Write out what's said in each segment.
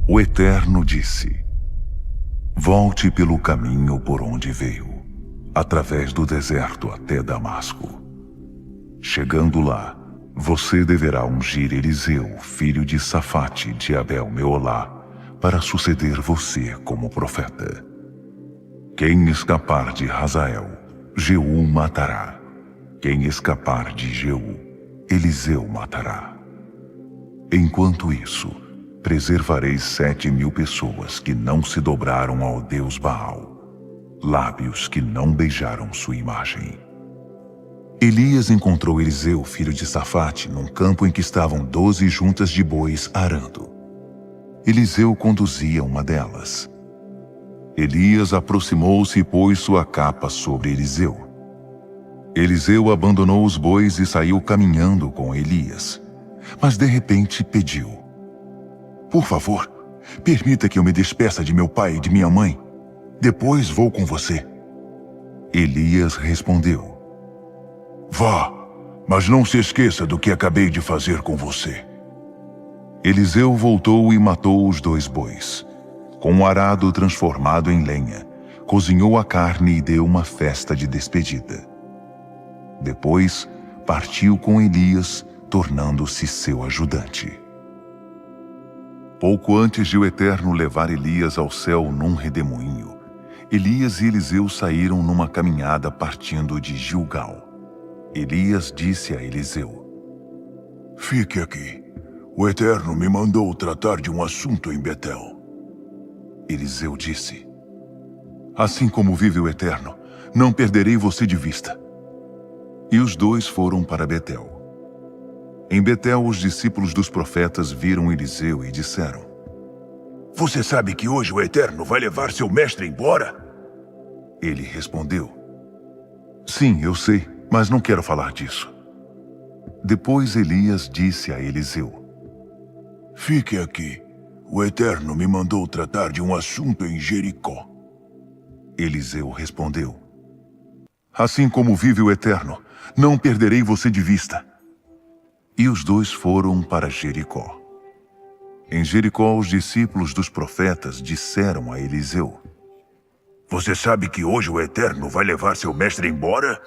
O Eterno disse: volte pelo caminho por onde veio, através do deserto até Damasco. Chegando lá, você deverá ungir Eliseu, filho de Safate de Abel-Meolá, para suceder você como profeta. Quem escapar de Hazael, Jeú matará. Quem escapar de Jeú, Eliseu matará. Enquanto isso, preservarei 7.000 pessoas que não se dobraram ao Deus Baal, lábios que não beijaram sua imagem. Elias encontrou Eliseu, filho de Safate, num campo em que estavam 12 juntas de bois arando. Eliseu conduzia uma delas. Elias aproximou-se e pôs sua capa sobre Eliseu. Eliseu abandonou os bois e saiu caminhando com Elias. Mas de repente pediu: por favor, permita que eu me despeça de meu pai e de minha mãe. Depois vou com você. Elias respondeu: vá, mas não se esqueça do que acabei de fazer com você. Eliseu voltou e matou os 2 bois. Com um arado transformado em lenha, cozinhou a carne e deu uma festa de despedida. Depois, partiu com Elias, tornando-se seu ajudante. Pouco antes de o Eterno levar Elias ao céu num redemoinho, Elias e Eliseu saíram numa caminhada partindo de Gilgal. Elias disse a Eliseu: fique aqui. O Eterno me mandou tratar de um assunto em Betel. Eliseu disse: assim como vive o Eterno, não perderei você de vista. E os 2 foram para Betel. Em Betel, os discípulos dos profetas viram Eliseu e disseram: você sabe que hoje o Eterno vai levar seu mestre embora? Ele respondeu: sim, eu sei, mas não quero falar disso. Depois Elias disse a Eliseu: fique aqui. O Eterno me mandou tratar de um assunto em Jericó. Eliseu respondeu: assim como vive o Eterno, não perderei você de vista. E os 2 foram para Jericó. Em Jericó, os discípulos dos profetas disseram a Eliseu: você sabe que hoje o Eterno vai levar seu mestre embora?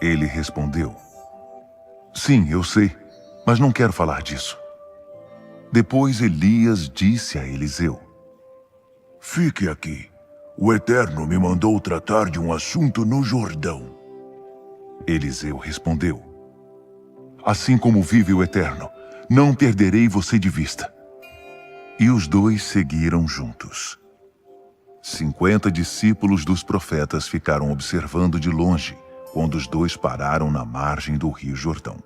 Ele respondeu: sim, eu sei, mas não quero falar disso. Depois Elias disse a Eliseu: fique aqui. O Eterno me mandou tratar de um assunto no Jordão. Eliseu respondeu: assim como vive o Eterno, não perderei você de vista. E os 2 seguiram juntos. 50 discípulos dos profetas ficaram observando de longe quando os 2 pararam na margem do rio Jordão.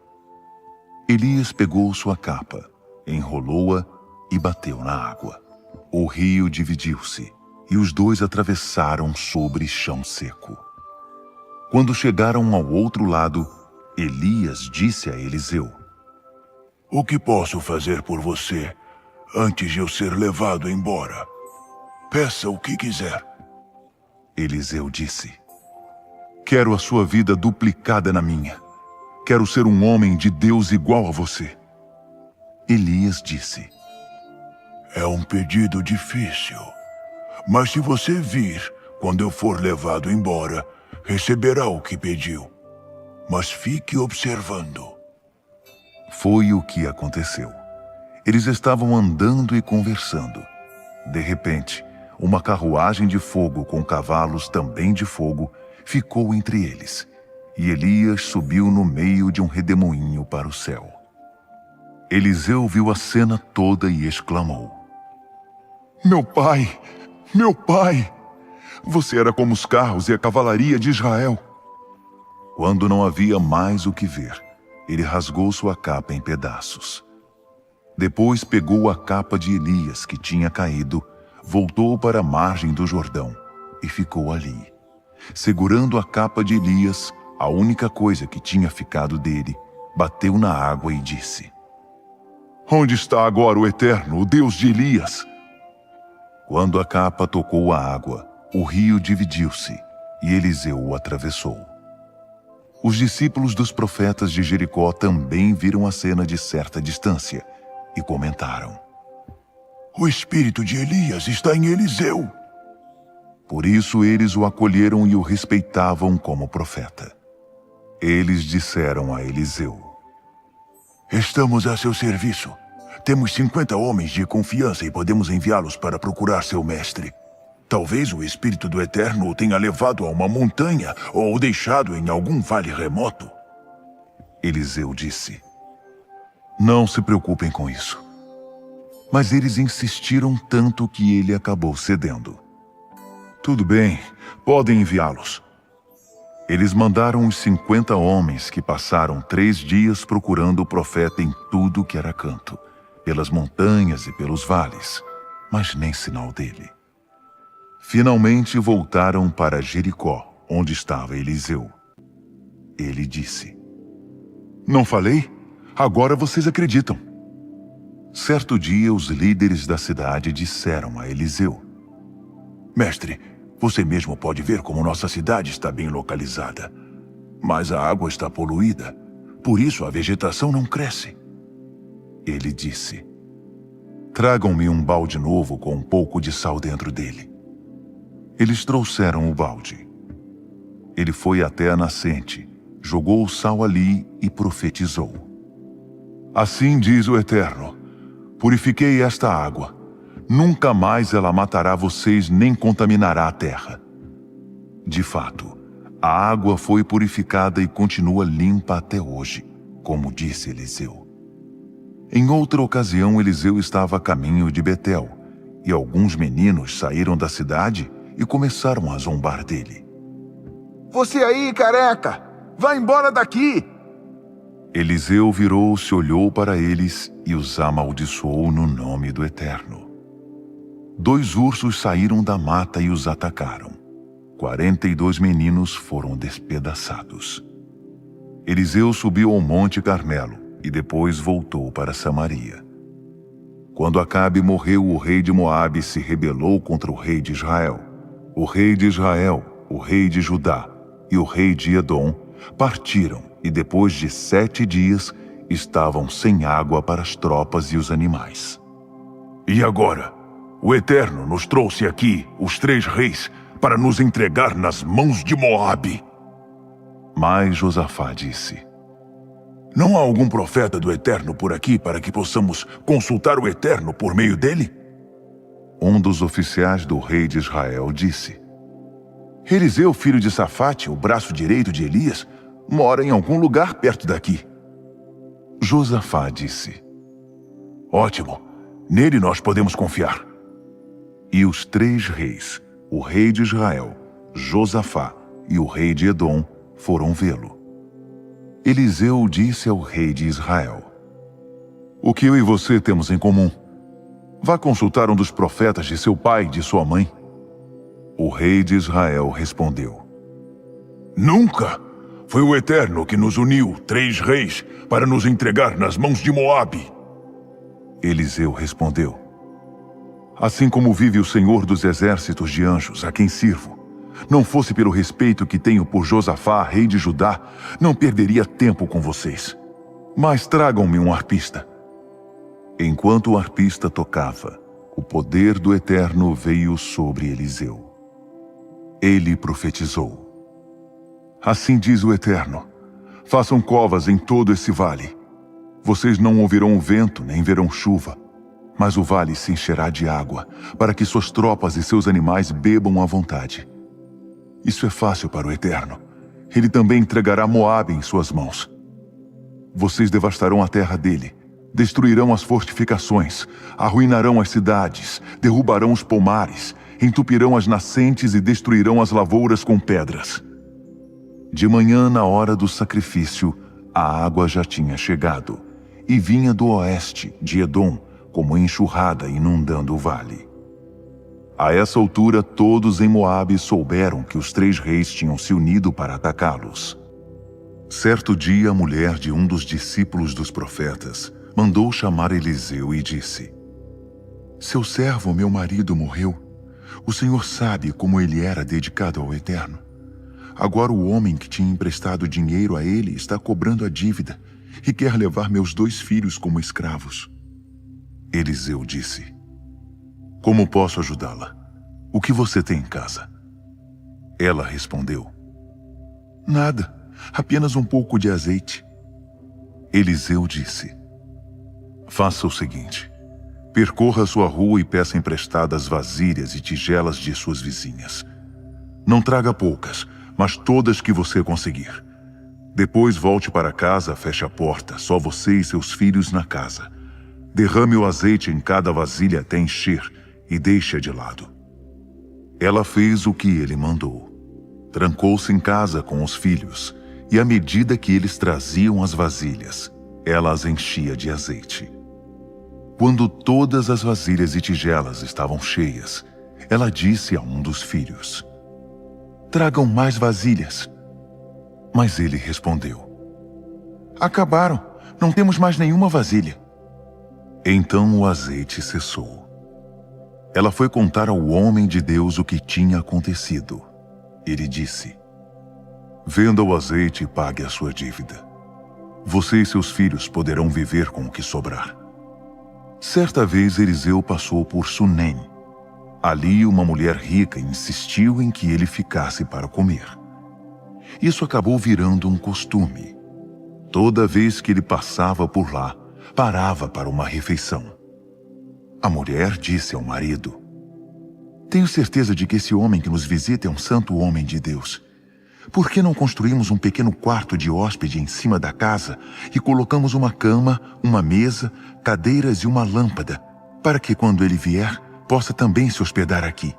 Elias pegou sua capa, enrolou-a e bateu na água. O rio dividiu-se e os 2 atravessaram sobre chão seco. Quando chegaram ao outro lado, Elias disse a Eliseu: o que posso fazer por você antes de eu ser levado embora? Peça o que quiser. Eliseu disse: quero a sua vida duplicada na minha. Quero ser um homem de Deus igual a você. Elias disse: é um pedido difícil, mas se você vir quando eu for levado embora, receberá o que pediu. Mas fique observando. Foi o que aconteceu. Eles estavam andando e conversando. De repente, uma carruagem de fogo com cavalos também de fogo ficou entre eles, e Elias subiu no meio de um redemoinho para o céu. Eliseu viu a cena toda e exclamou: meu pai! Meu pai! Você era como os carros e a cavalaria de Israel. Quando não havia mais o que ver, ele rasgou sua capa em pedaços. Depois pegou a capa de Elias que tinha caído, voltou para a margem do Jordão e ficou ali. Segurando a capa de Elias, a única coisa que tinha ficado dele, bateu na água e disse: onde está agora o Eterno, o Deus de Elias? Quando a capa tocou a água, o rio dividiu-se e Eliseu o atravessou. Os discípulos dos profetas de Jericó também viram a cena de certa distância e comentaram: O espírito de Elias está em Eliseu. Por isso eles o acolheram e o respeitavam como profeta. Eles disseram a Eliseu: Estamos a seu serviço. Temos 50 homens de confiança e podemos enviá-los para procurar seu mestre. Talvez o Espírito do Eterno o tenha levado a uma montanha ou o deixado em algum vale remoto. Eliseu disse: Não se preocupem com isso. Mas eles insistiram tanto que ele acabou cedendo. Tudo bem, podem enviá-los. Eles mandaram os 50 homens que passaram 3 dias procurando o profeta em tudo que era canto, pelas montanhas e pelos vales, mas nem sinal dele. Finalmente voltaram para Jericó, onde estava Eliseu. Ele disse: Não falei? Agora vocês acreditam. Certo dia, os líderes da cidade disseram a Eliseu: Mestre, você mesmo pode ver como nossa cidade está bem localizada. Mas a água está poluída, por isso a vegetação não cresce. Ele disse: Tragam-me um balde novo com um pouco de sal dentro dele. Eles trouxeram o balde. Ele foi até a nascente, jogou o sal ali e profetizou: Assim diz o Eterno: Purifiquei esta água. Nunca mais ela matará vocês nem contaminará a terra. De fato, a água foi purificada e continua limpa até hoje, como disse Eliseu. Em outra ocasião, Eliseu estava a caminho de Betel, e alguns meninos saíram da cidade e começaram a zombar dele. Você aí, careca! Vá embora daqui! Eliseu virou-se, olhou para eles e os amaldiçoou no nome do Eterno. 2 ursos saíram da mata e os atacaram. 42 meninos foram despedaçados. Eliseu subiu ao Monte Carmelo e depois voltou para Samaria. Quando Acabe morreu, o rei de Moabe se rebelou contra o rei de Israel. O rei de Israel, o rei de Judá e o rei de Edom partiram e depois de 7 dias estavam sem água para as tropas e os animais. E agora? O Eterno nos trouxe aqui, os 3 reis, para nos entregar nas mãos de Moabe. Mas Josafá disse: Não há algum profeta do Eterno por aqui para que possamos consultar o Eterno por meio dele? Um dos oficiais do rei de Israel disse: Eliseu, filho de Safate, o braço direito de Elias, mora em algum lugar perto daqui. Josafá disse: Ótimo, nele nós podemos confiar. E os 3 reis, o rei de Israel, Josafá e o rei de Edom, foram vê-lo. Eliseu disse ao rei de Israel: O que eu e você temos em comum? Vá consultar um dos profetas de seu pai e de sua mãe. O rei de Israel respondeu: Nunca! Foi o Eterno que nos uniu, 3 reis, para nos entregar nas mãos de Moabe. Eliseu respondeu: Assim como vive o Senhor dos exércitos de anjos, a quem sirvo, não fosse pelo respeito que tenho por Josafá, rei de Judá, não perderia tempo com vocês. Mas tragam-me um arpista. Enquanto o arpista tocava, o poder do Eterno veio sobre Eliseu. Ele profetizou: Assim diz o Eterno: Façam covas em todo esse vale. Vocês não ouvirão o vento, nem verão chuva, mas o vale se encherá de água, para que suas tropas e seus animais bebam à vontade. Isso é fácil para o Eterno. Ele também entregará Moabe em suas mãos. Vocês devastarão a terra dele, destruirão as fortificações, arruinarão as cidades, derrubarão os pomares, entupirão as nascentes e destruirão as lavouras com pedras. De manhã, na hora do sacrifício, a água já tinha chegado, e vinha do oeste, de Edom, como enxurrada inundando o vale. A essa altura, todos em Moabe souberam que os 3 reis tinham se unido para atacá-los. Certo dia, a mulher de um dos discípulos dos profetas mandou chamar Eliseu e disse: Seu servo, meu marido, morreu. O Senhor sabe como ele era dedicado ao Eterno. Agora o homem que tinha emprestado dinheiro a ele está cobrando a dívida e quer levar meus 2 filhos como escravos. Eliseu disse: Como posso ajudá-la? O que você tem em casa? Ela respondeu: Nada, apenas um pouco de azeite. Eliseu disse: Faça o seguinte: percorra sua rua e peça emprestadas vasilhas e tigelas de suas vizinhas. Não traga poucas, mas todas que você conseguir. Depois volte para casa, feche a porta, só você e seus filhos na casa. Derrame o azeite em cada vasilha até encher e deixe-a de lado. Ela fez o que ele mandou. Trancou-se em casa com os filhos, e à medida que eles traziam as vasilhas, ela as enchia de azeite. Quando todas as vasilhas e tigelas estavam cheias, ela disse a um dos filhos: Tragam mais vasilhas. Mas ele respondeu: Acabaram, não temos mais nenhuma vasilha. Então o azeite cessou. Ela foi contar ao homem de Deus o que tinha acontecido. Ele disse: Venda o azeite e pague a sua dívida. Você e seus filhos poderão viver com o que sobrar. Certa vez Eliseu passou por Sunem. Ali uma mulher rica insistiu em que ele ficasse para comer. Isso acabou virando um costume. Toda vez que ele passava por lá, parava para uma refeição. A mulher disse ao marido: Tenho certeza de que esse homem que nos visita é um santo homem de Deus. Por que não construímos um pequeno quarto de hóspede em cima da casa e colocamos uma cama, uma mesa, cadeiras e uma lâmpada, para que quando ele vier, possa também se hospedar aqui?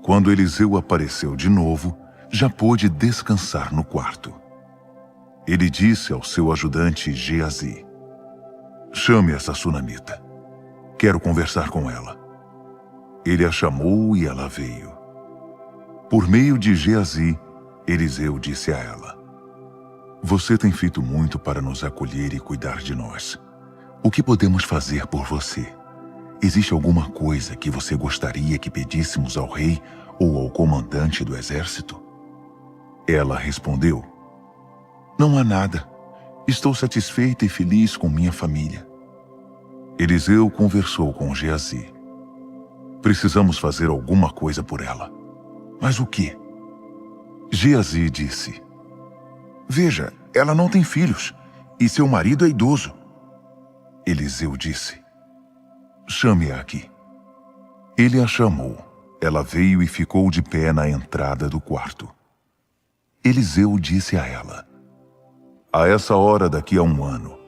Quando Eliseu apareceu de novo, já pôde descansar no quarto. Ele disse ao seu ajudante Geazi: Chame essa sunamita. Quero conversar com ela. Ele a chamou e ela veio. Por meio de Geazi, Eliseu disse a ela: Você tem feito muito para nos acolher e cuidar de nós. O que podemos fazer por você? Existe alguma coisa que você gostaria que pedíssemos ao rei ou ao comandante do exército? Ela respondeu: Não há nada. Estou satisfeita e feliz com minha família. Eliseu conversou com Geazi. Precisamos fazer alguma coisa por ela. Mas o quê? Geazi disse: Veja, ela não tem filhos, e seu marido é idoso. Eliseu disse: Chame-a aqui. Ele a chamou. Ela veio e ficou de pé na entrada do quarto. Eliseu disse a ela: A essa hora daqui a 1 ano,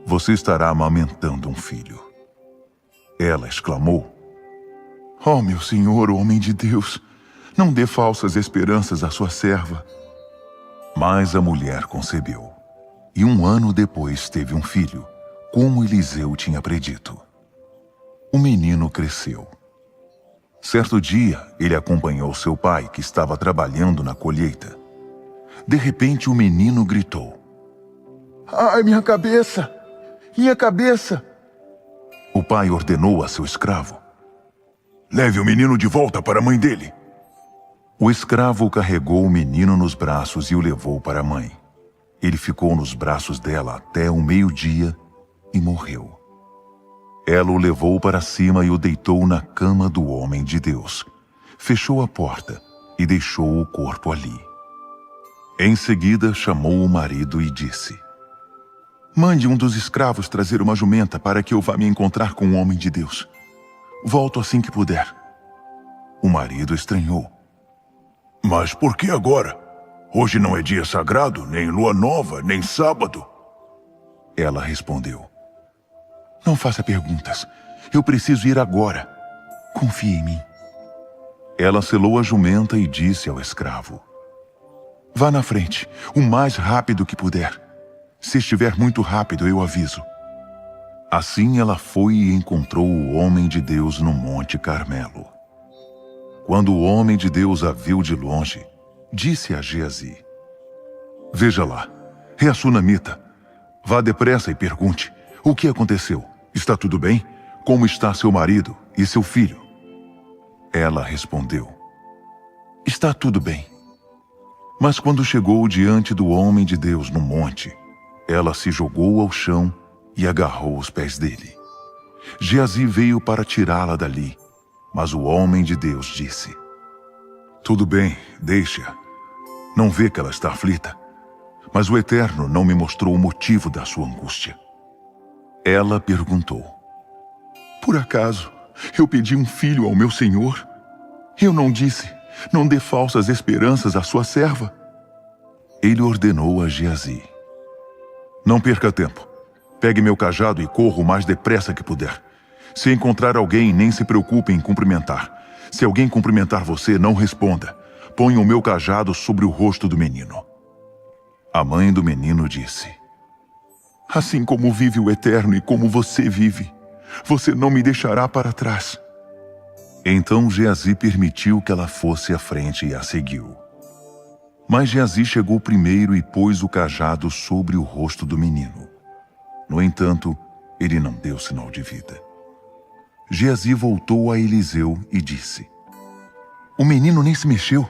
você estará amamentando um filho. Ela exclamou: Oh, meu senhor, homem de Deus, não dê falsas esperanças à sua serva. Mas a mulher concebeu, e 1 ano depois teve um filho, como Eliseu tinha predito. O menino cresceu. Certo dia, ele acompanhou seu pai, que estava trabalhando na colheita. De repente, o menino gritou: Ai, minha cabeça! Minha cabeça! O pai ordenou a seu escravo: Leve o menino de volta para a mãe dele. O escravo carregou o menino nos braços e o levou para a mãe. Ele ficou nos braços dela até o meio-dia e morreu. Ela o levou para cima e o deitou na cama do homem de Deus. Fechou a porta e deixou o corpo ali. Em seguida, chamou o marido e disse: Mande um dos escravos trazer uma jumenta para que eu vá me encontrar com o homem de Deus. Volto assim que puder. O marido estranhou. Mas por que agora? Hoje não é dia sagrado, nem lua nova, nem sábado. Ela respondeu: Não faça perguntas. Eu preciso ir agora. Confie em mim. Ela selou a jumenta e disse ao escravo: Vá na frente, o mais rápido que puder. Se estiver muito rápido, eu aviso. Assim ela foi e encontrou o homem de Deus no Monte Carmelo. Quando o homem de Deus a viu de longe, disse a Geazi: Veja lá, é a sunamita. Vá depressa e pergunte: O que aconteceu? Está tudo bem? Como está seu marido e seu filho? Ela respondeu: Está tudo bem. Mas quando chegou diante do homem de Deus no monte, ela se jogou ao chão e agarrou os pés dele. Geazi veio para tirá-la dali, Mas o homem de Deus disse: tudo bem, deixe-a. Não vê que ela está aflita? Mas o Eterno não me mostrou o motivo da sua angústia. Ela perguntou: por acaso eu pedi um filho ao meu senhor? Eu não disse: não dê falsas esperanças à sua serva? Ele ordenou a Geazi: não perca tempo. Pegue meu cajado e corra o mais depressa que puder. Se encontrar alguém, nem se preocupe em cumprimentar. Se alguém cumprimentar você, não responda. Ponha o meu cajado sobre o rosto do menino. A mãe do menino disse: assim como vive o Eterno e como você vive, você não me deixará para trás. Então Geazi permitiu que ela fosse à frente e a seguiu. Mas Geazi chegou primeiro e pôs o cajado sobre o rosto do menino. No entanto, ele não deu sinal de vida. Geazi voltou a Eliseu e disse: o menino nem se mexeu.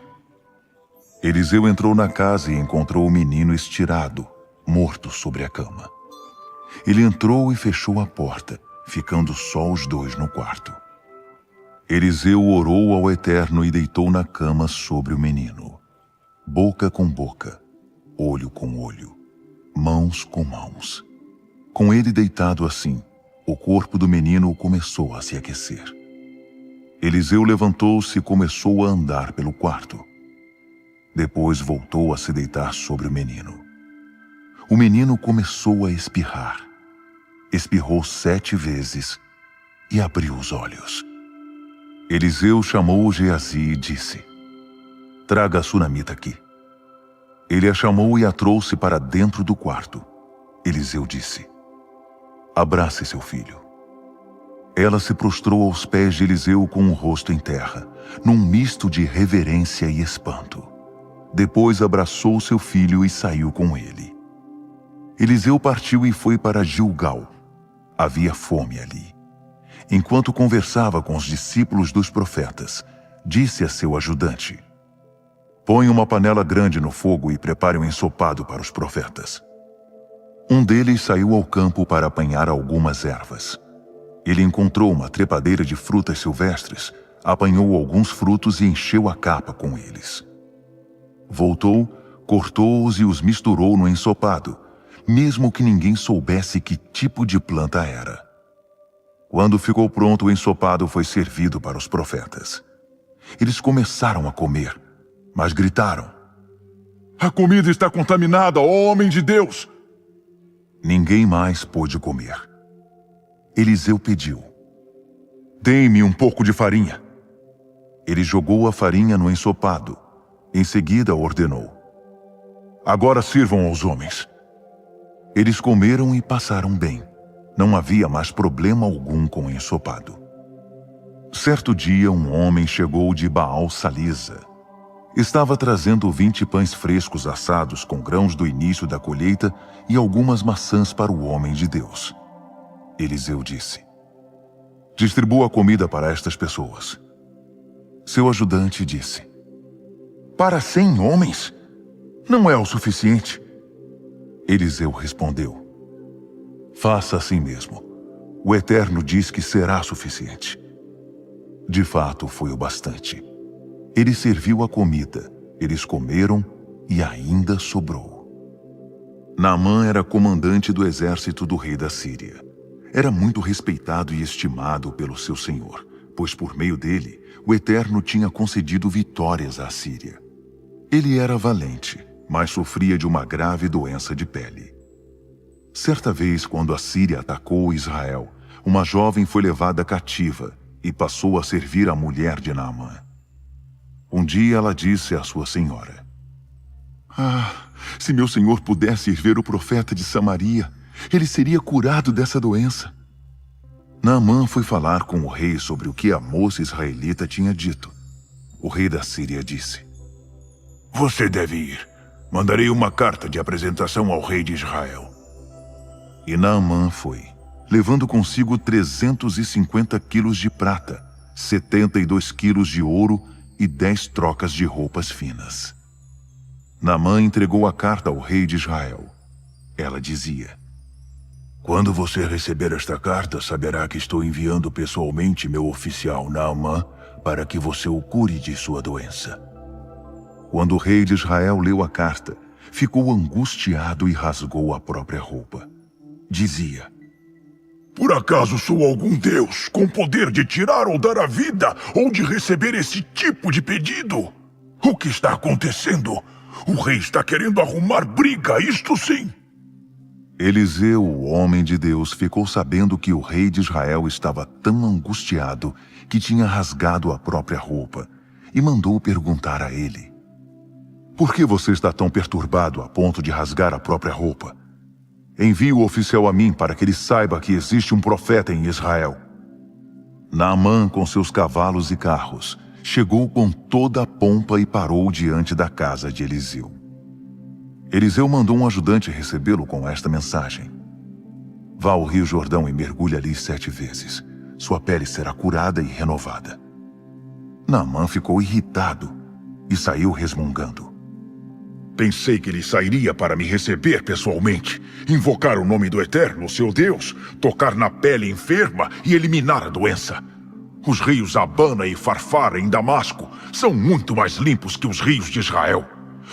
Eliseu entrou na casa e encontrou o menino estirado, morto sobre a cama. Ele entrou e fechou a porta, ficando só os dois no quarto. Eliseu orou ao Eterno e deitou na cama sobre o menino, boca com boca, olho com olho, mãos com mãos. Com ele deitado assim, o corpo do menino começou a se aquecer. Eliseu levantou-se e começou a andar pelo quarto. Depois voltou a se deitar sobre o menino. O menino começou a espirrar. Espirrou 7 vezes e abriu os olhos. Eliseu chamou Geazi e disse: traga a sunamita aqui. Ele a chamou e a trouxe para dentro do quarto. Eliseu disse: abrace seu filho. Ela se prostrou aos pés de Eliseu com o rosto em terra, num misto de reverência e espanto. Depois abraçou seu filho e saiu com ele. Eliseu partiu e foi para Gilgal. Havia fome ali. Enquanto conversava com os discípulos dos profetas, disse a seu ajudante: põe uma panela grande no fogo e prepare um ensopado para os profetas. Um deles saiu ao campo para apanhar algumas ervas. Ele encontrou uma trepadeira de frutas silvestres, apanhou alguns frutos e encheu a capa com eles. Voltou, cortou-os e os misturou no ensopado, mesmo que ninguém soubesse que tipo de planta era. Quando ficou pronto, o ensopado foi servido para os profetas. Eles começaram a comer, mas gritaram: a comida está contaminada, ó homem de Deus! Ninguém mais pôde comer. Eliseu pediu: dê-me um pouco de farinha. Ele jogou a farinha no ensopado. Em seguida ordenou: agora sirvam aos homens. Eles comeram e passaram bem. Não havia mais problema algum com o ensopado. Certo dia, um homem chegou de Baal-Salisa. Estava trazendo 20 pães frescos assados com grãos do início da colheita e algumas maçãs para o homem de Deus. Eliseu disse: distribua a comida para estas pessoas. Seu ajudante disse: para 100 homens? Não é o suficiente. Eliseu respondeu: faça assim mesmo. O Eterno diz que será suficiente. De fato, foi o bastante. Ele serviu a comida, eles comeram e ainda sobrou. Naamã era comandante do exército do rei da Síria. Era muito respeitado e estimado pelo seu senhor, pois por meio dele, o Eterno tinha concedido vitórias à Síria. Ele era valente, mas sofria de uma grave doença de pele. Certa vez, quando a Síria atacou Israel, uma jovem foi levada cativa e passou a servir a mulher de Naamã. Um dia ela disse à sua senhora: se meu senhor pudesse ir ver o profeta de Samaria, ele seria curado dessa doença. Naamã foi falar com o rei sobre o que a moça israelita tinha dito. O rei da Síria disse: você deve ir. Mandarei uma carta de apresentação ao rei de Israel. E Naamã foi, levando consigo 350 quilos de prata, 72 quilos de ouro e 10 trocas de roupas finas. Naamã entregou a carta ao rei de Israel. Ela dizia: quando você receber esta carta, saberá que estou enviando pessoalmente meu oficial Naamã para que você o cure de sua doença. Quando o rei de Israel leu a carta, ficou angustiado e rasgou a própria roupa. Dizia: Por acaso sou algum deus com poder de tirar ou dar a vida, ou de receber esse tipo de pedido? O que está acontecendo? O rei está querendo arrumar briga, isto sim! Eliseu, o homem de Deus, ficou sabendo que o rei de Israel estava tão angustiado que tinha rasgado a própria roupa e mandou perguntar a ele: Por que você está tão perturbado a ponto de rasgar a própria roupa? Envie o oficial a mim para que ele saiba que existe um profeta em Israel. Naamã, com seus cavalos e carros, chegou com toda a pompa e parou diante da casa de Eliseu. Eliseu mandou um ajudante recebê-lo com esta mensagem: Vá ao Rio Jordão e mergulhe ali 7 vezes. Sua pele será curada e renovada. Naamã ficou irritado e saiu resmungando. Pensei que ele sairia para me receber pessoalmente, invocar o nome do Eterno, seu Deus, tocar na pele enferma e eliminar a doença. Os rios Abana e Farfar em Damasco são muito mais limpos que os rios de Israel.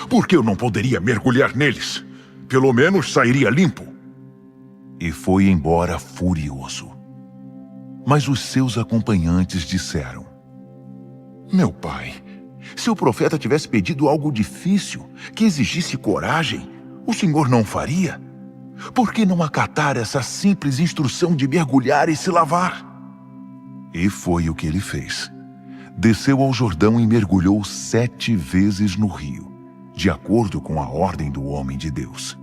Por que eu não poderia mergulhar neles? Pelo menos sairia limpo. E foi embora furioso. Mas os seus acompanhantes disseram: Meu pai, se o profeta tivesse pedido algo difícil, que exigisse coragem, o senhor não faria? Por que não acatar essa simples instrução de mergulhar e se lavar? E foi o que ele fez. Desceu ao Jordão e mergulhou 7 vezes no rio, de acordo com a ordem do homem de Deus.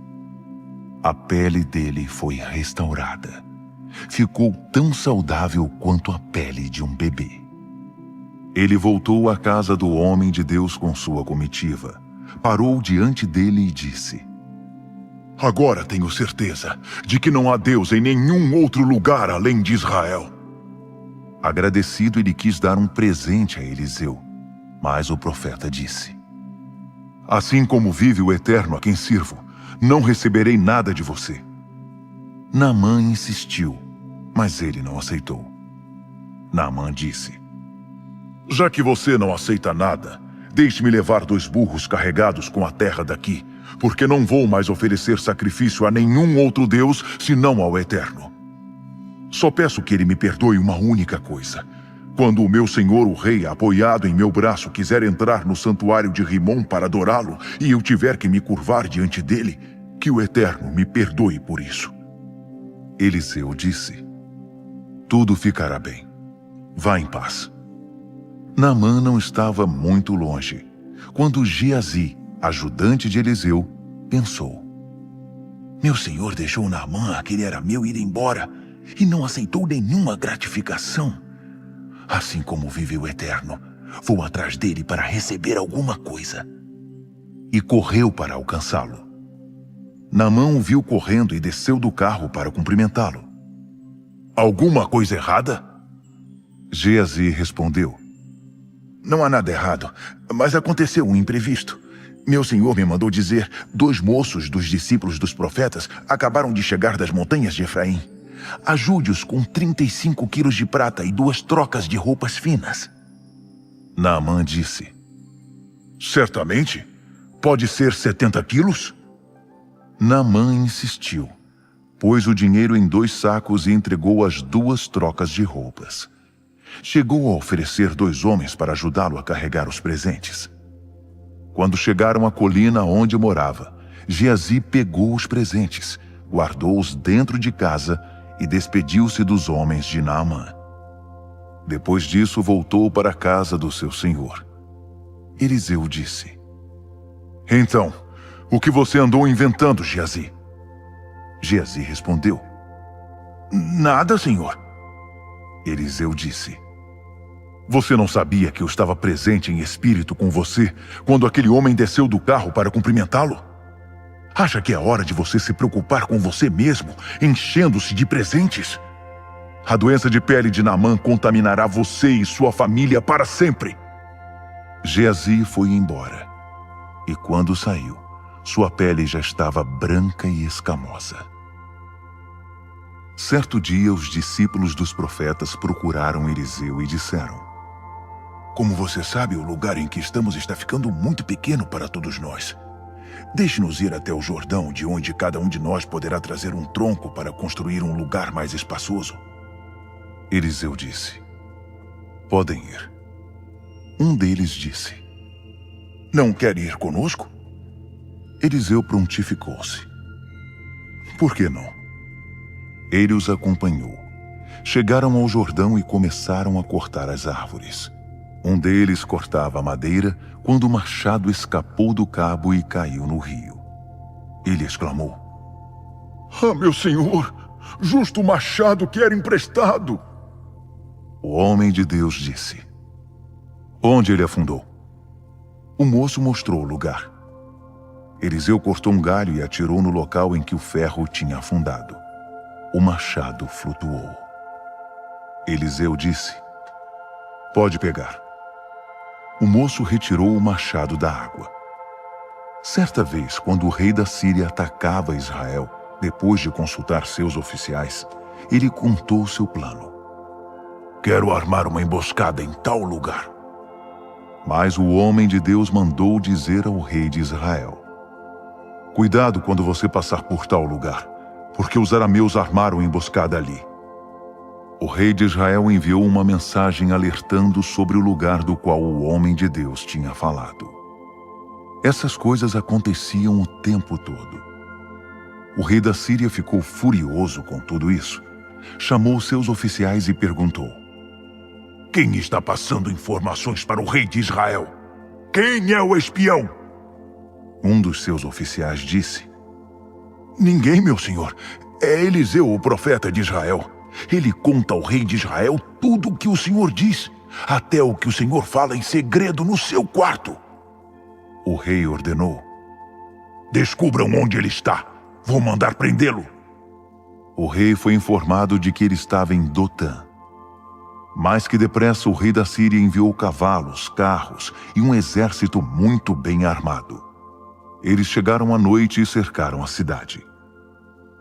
A pele dele foi restaurada. Ficou tão saudável quanto a pele de um bebê. Ele voltou à casa do homem de Deus com sua comitiva, parou diante dele e disse: Agora tenho certeza de que não há Deus em nenhum outro lugar além de Israel. Agradecido, ele quis dar um presente a Eliseu, mas o profeta disse: Assim como vive o Eterno a quem sirvo, não receberei nada de você. Naamã insistiu, mas ele não aceitou. Naamã disse: Já que você não aceita nada, deixe-me levar 2 burros carregados com a terra daqui, porque não vou mais oferecer sacrifício a nenhum outro Deus senão ao Eterno. Só peço que ele me perdoe uma única coisa. Quando o meu senhor, o rei, apoiado em meu braço, quiser entrar no santuário de Rimom para adorá-lo, e eu tiver que me curvar diante dele, que o Eterno me perdoe por isso. Eliseu disse: Tudo ficará bem. Vá em paz. Naamã não estava muito longe, quando Geazi, ajudante de Eliseu, pensou: Meu senhor deixou Naamã, aquele era meu, ir embora, e não aceitou nenhuma gratificação. Assim como vive o Eterno, vou atrás dele para receber alguma coisa. E correu para alcançá-lo. Naamã o viu correndo e desceu do carro para cumprimentá-lo. Alguma coisa errada? Geazi respondeu: Não há nada errado, mas aconteceu um imprevisto. Meu senhor me mandou dizer: 2 moços dos discípulos dos profetas acabaram de chegar das montanhas de Efraim. Ajude-os com 35 quilos de prata e 2 trocas de roupas finas. Naamã disse: Certamente. Pode ser 70 quilos? Naamã insistiu, pôs o dinheiro em 2 sacos e entregou as 2 trocas de roupas. Chegou a oferecer 2 homens para ajudá-lo a carregar os presentes. Quando chegaram à colina onde morava, Geazi pegou os presentes, guardou-os dentro de casa e despediu-se dos homens de Naamã. Depois disso, voltou para a casa do seu senhor. Eliseu disse: Então, o que você andou inventando, Geazi? Geazi respondeu: Nada, senhor. Eliseu disse: Você não sabia que eu estava presente em espírito com você quando aquele homem desceu do carro para cumprimentá-lo? Acha que é hora de você se preocupar com você mesmo, enchendo-se de presentes? A doença de pele de Naamã contaminará você e sua família para sempre. Geazi foi embora, e quando saiu, sua pele já estava branca e escamosa. Certo dia, os discípulos dos profetas procuraram Eliseu e disseram: Como você sabe, o lugar em que estamos está ficando muito pequeno para todos nós. Deixe-nos ir até o Jordão, de onde cada um de nós poderá trazer um tronco para construir um lugar mais espaçoso. Eliseu disse: podem ir. Um deles disse: não quer ir conosco? Eliseu prontificou-se: por que não? Ele os acompanhou. Chegaram ao Jordão e começaram a cortar as árvores. Um deles cortava a madeira quando o machado escapou do cabo e caiu no rio. Ele exclamou: ah, meu senhor, justo o machado que era emprestado. O homem de Deus disse: onde ele afundou? O moço mostrou o lugar. Eliseu cortou um galho e atirou no local em que o ferro tinha afundado. O machado flutuou. Eliseu disse: pode pegar. O moço retirou o machado da água. Certa vez, quando o rei da Síria atacava Israel, depois de consultar seus oficiais, ele contou seu plano. Quero armar uma emboscada em tal lugar. Mas o homem de Deus mandou dizer ao rei de Israel: cuidado quando você passar por tal lugar, porque os arameus armaram emboscada ali. O rei de Israel enviou uma mensagem alertando sobre o lugar do qual o homem de Deus tinha falado. Essas coisas aconteciam o tempo todo. O rei da Síria ficou furioso com tudo isso. Chamou seus oficiais e perguntou: quem está passando informações para o rei de Israel? Quem é o espião? Um dos seus oficiais disse: ninguém, meu senhor. É Eliseu, o profeta de Israel. Ele conta ao rei de Israel tudo o que o senhor diz, até o que o senhor fala em segredo no seu quarto. O rei ordenou: descubram onde ele está. Vou mandar prendê-lo. O rei foi informado de que ele estava em Dotã. Mais que depressa, o rei da Síria enviou cavalos, carros e um exército muito bem armado. Eles chegaram à noite e cercaram a cidade.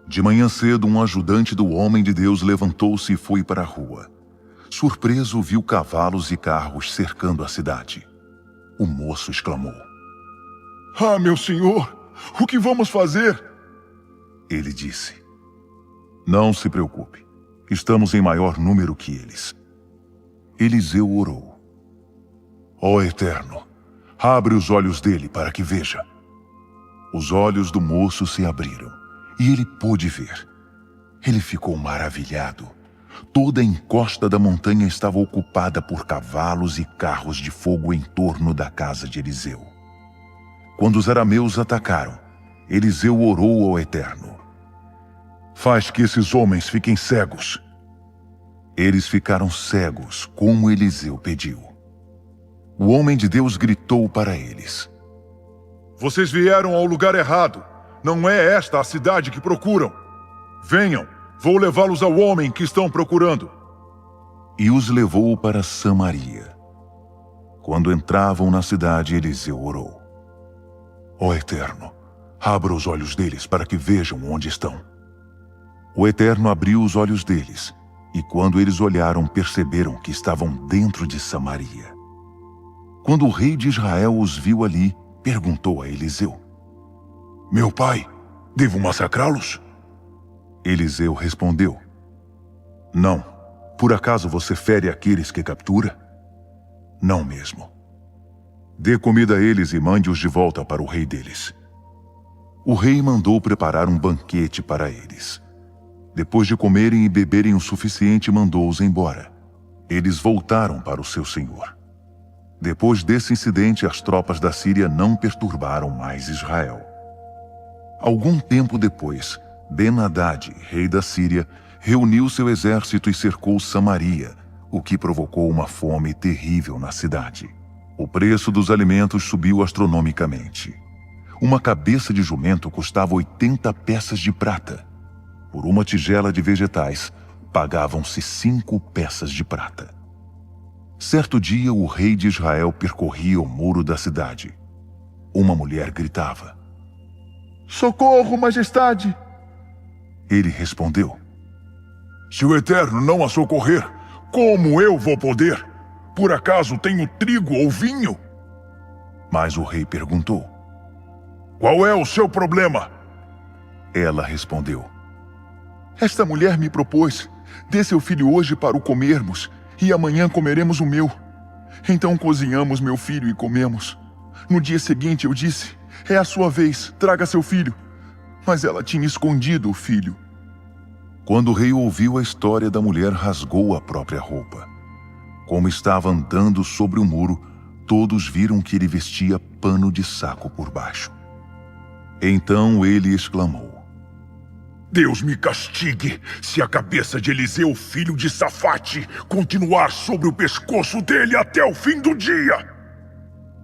De manhã cedo, um ajudante do homem de Deus levantou-se e foi para a rua. Surpreso, viu cavalos e carros cercando a cidade. O moço exclamou: ah, meu senhor, o que vamos fazer? Ele disse: não se preocupe, estamos em maior número que eles. Eliseu orou: ó Eterno, abre os olhos dele para que veja. Os olhos do moço se abriram e ele pôde ver. Ele ficou maravilhado. Toda a encosta da montanha estava ocupada por cavalos e carros de fogo em torno da casa de Eliseu. Quando os arameus atacaram, Eliseu orou ao Eterno: faz que esses homens fiquem cegos. Eles ficaram cegos, como Eliseu pediu. O homem de Deus gritou para eles: vocês vieram ao lugar errado. Não é esta a cidade que procuram. Venham, vou levá-los ao homem que estão procurando. E os levou para Samaria. Quando entravam na cidade, Eliseu orou: ó Eterno, abra os olhos deles para que vejam onde estão. O Eterno abriu os olhos deles, e quando eles olharam, perceberam que estavam dentro de Samaria. Quando o rei de Israel os viu ali, perguntou a Eliseu: meu pai, devo massacrá-los? Eliseu respondeu: não. Por acaso você fere aqueles que captura? Não mesmo. Dê comida a eles e mande-os de volta para o rei deles. O rei mandou preparar um banquete para eles. Depois de comerem e beberem o suficiente, mandou-os embora. Eles voltaram para o seu senhor. Depois desse incidente, as tropas da Síria não perturbaram mais Israel. Algum tempo depois, Ben-Hadad, rei da Síria, reuniu seu exército e cercou Samaria, o que provocou uma fome terrível na cidade. O preço dos alimentos subiu astronomicamente. Uma cabeça de jumento custava 80 peças de prata. Por uma tigela de vegetais, pagavam-se 5 peças de prata. Certo dia, o rei de Israel percorria o muro da cidade. Uma mulher gritava: socorro, majestade! Ele respondeu: se o Eterno não a socorrer, como eu vou poder? Por acaso tenho trigo ou vinho? Mas o rei perguntou. Qual é o seu problema? Ela respondeu. Esta mulher me propôs: dê seu filho hoje para o comermos, e amanhã comeremos o meu. Então cozinhamos meu filho e comemos. No dia seguinte eu disse: é a sua vez, traga seu filho. Mas ela tinha escondido o filho. Quando o rei ouviu a história da mulher, rasgou a própria roupa. Como estava andando sobre o muro, todos viram que ele vestia pano de saco por baixo. Então ele exclamou: Deus me castigue se a cabeça de Eliseu, filho de Safate, continuar sobre o pescoço dele até o fim do dia.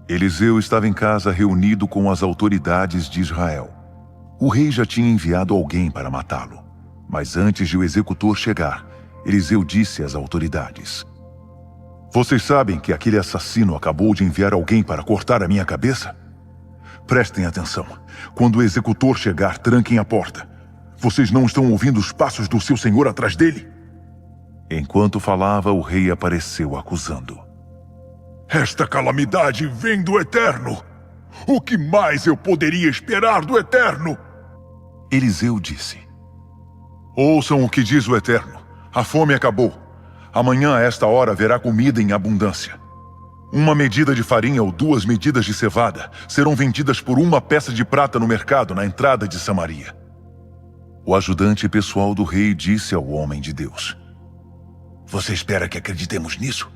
Eliseu estava em casa reunido com as autoridades de Israel. O rei já tinha enviado alguém para matá-lo. Mas antes de o executor chegar, Eliseu disse às autoridades: Vocês sabem que aquele assassino acabou de enviar alguém para cortar a minha cabeça? Prestem atenção. Quando o executor chegar, tranquem a porta. Vocês não estão ouvindo os passos do seu senhor atrás dele? Enquanto falava, o rei apareceu acusando. Esta calamidade vem do Eterno. O que mais eu poderia esperar do Eterno? Eliseu disse: Ouçam o que diz o Eterno. A fome acabou. Amanhã a esta hora haverá comida em abundância. 1 medida de farinha ou 2 medidas de cevada serão vendidas por 1 peça de prata no mercado na entrada de Samaria. O ajudante pessoal do rei disse ao homem de Deus: Você espera que acreditemos nisso?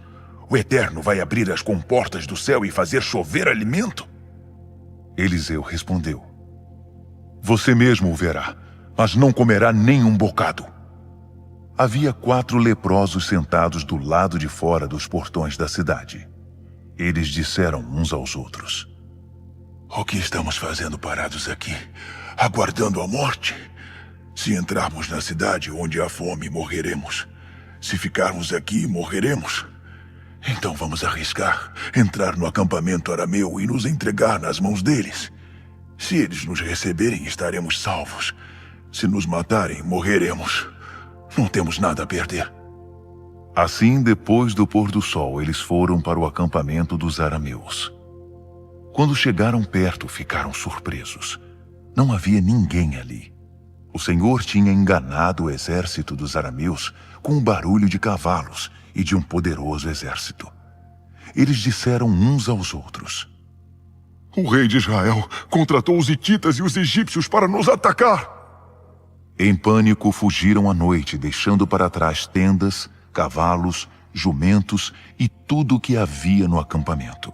O Eterno vai abrir as comportas do céu e fazer chover alimento? Eliseu respondeu: Você mesmo o verá, mas não comerá nem um bocado. Havia 4 leprosos sentados do lado de fora dos portões da cidade. Eles disseram uns aos outros: O que estamos fazendo parados aqui, aguardando a morte? Se entrarmos na cidade onde há fome, morreremos. Se ficarmos aqui, morreremos. Então vamos arriscar, entrar no acampamento arameu e nos entregar nas mãos deles. Se eles nos receberem, estaremos salvos. Se nos matarem, morreremos. Não temos nada a perder. Assim, depois do pôr do sol, eles foram para o acampamento dos arameus. Quando chegaram perto, ficaram surpresos. Não havia ninguém ali. O Senhor tinha enganado o exército dos arameus com o barulho de cavalos e de um poderoso exército. Eles disseram uns aos outros: O rei de Israel contratou os hititas e os egípcios para nos atacar. Em pânico, fugiram à noite, deixando para trás tendas, cavalos, jumentos e tudo o que havia no acampamento.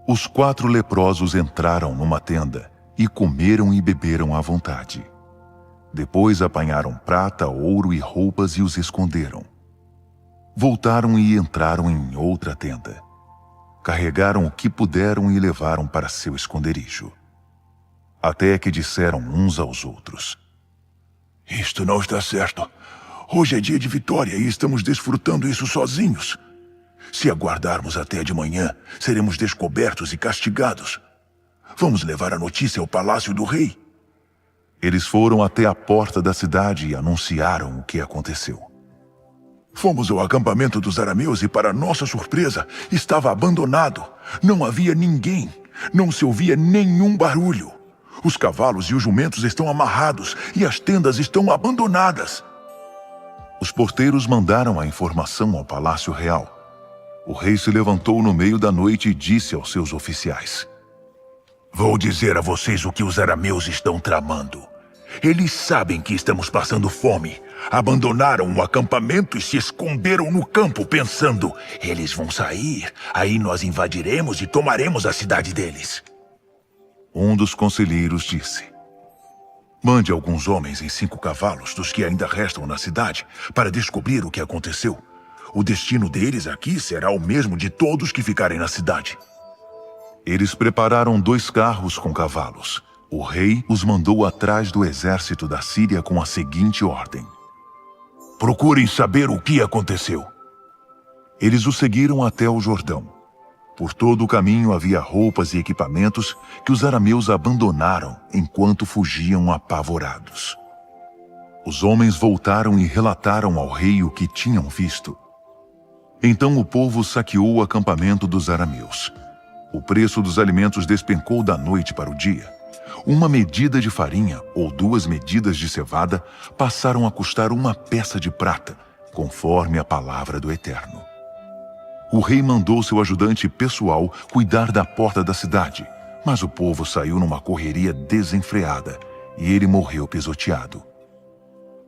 Os 4 leprosos entraram numa tenda e comeram e beberam à vontade. Depois apanharam prata, ouro e roupas e os esconderam. Voltaram e entraram em outra tenda. Carregaram o que puderam e levaram para seu esconderijo. Até que disseram uns aos outros: Isto não está certo. Hoje é dia de vitória e estamos desfrutando isso sozinhos. Se aguardarmos até de manhã, seremos descobertos e castigados. Vamos levar a notícia ao palácio do rei. Eles foram até a porta da cidade e anunciaram o que aconteceu. Fomos ao acampamento dos arameus e, para nossa surpresa, estava abandonado. Não havia ninguém. Não se ouvia nenhum barulho. Os cavalos e os jumentos estão amarrados e as tendas estão abandonadas. Os porteiros mandaram a informação ao palácio real. O rei se levantou no meio da noite e disse aos seus oficiais: Vou dizer a vocês o que os arameus estão tramando. Eles sabem que estamos passando fome. Abandonaram o acampamento e se esconderam no campo, pensando: eles vão sair, aí nós invadiremos e tomaremos a cidade deles. Um dos conselheiros disse: Mande alguns homens em 5 cavalos dos que ainda restam na cidade para descobrir o que aconteceu. O destino deles aqui será o mesmo de todos que ficarem na cidade. Eles prepararam 2 carros com cavalos. O rei os mandou atrás do exército da Síria com a seguinte ordem: Procurem saber o que aconteceu. Eles o seguiram até o Jordão. Por todo o caminho havia roupas e equipamentos que os arameus abandonaram enquanto fugiam apavorados. Os homens voltaram e relataram ao rei o que tinham visto. Então o povo saqueou o acampamento dos arameus. O preço dos alimentos despencou da noite para o dia. Uma medida de farinha ou 2 medidas de cevada passaram a custar 1 peça de prata, conforme a palavra do Eterno. O rei mandou seu ajudante pessoal cuidar da porta da cidade, mas o povo saiu numa correria desenfreada e ele morreu pisoteado.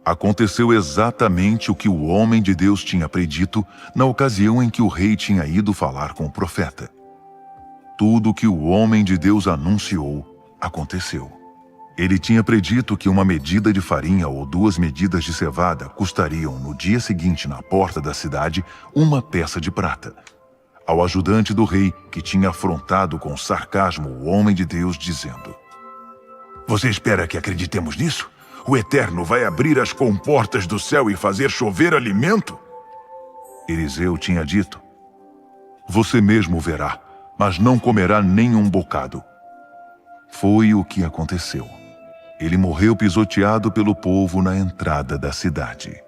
Aconteceu exatamente o que o homem de Deus tinha predito na ocasião em que o rei tinha ido falar com o profeta. Tudo o que o homem de Deus anunciou aconteceu. Ele tinha predito que 1 medida de farinha ou 2 medidas de cevada custariam no dia seguinte na porta da cidade 1 peça de prata. Ao ajudante do rei, que tinha afrontado com sarcasmo o homem de Deus, dizendo: Você espera que acreditemos nisso? O Eterno vai abrir as comportas do céu e fazer chover alimento? Eliseu tinha dito: Você mesmo verá, mas não comerá nem um bocado. Foi o que aconteceu. Ele morreu pisoteado pelo povo na entrada da cidade.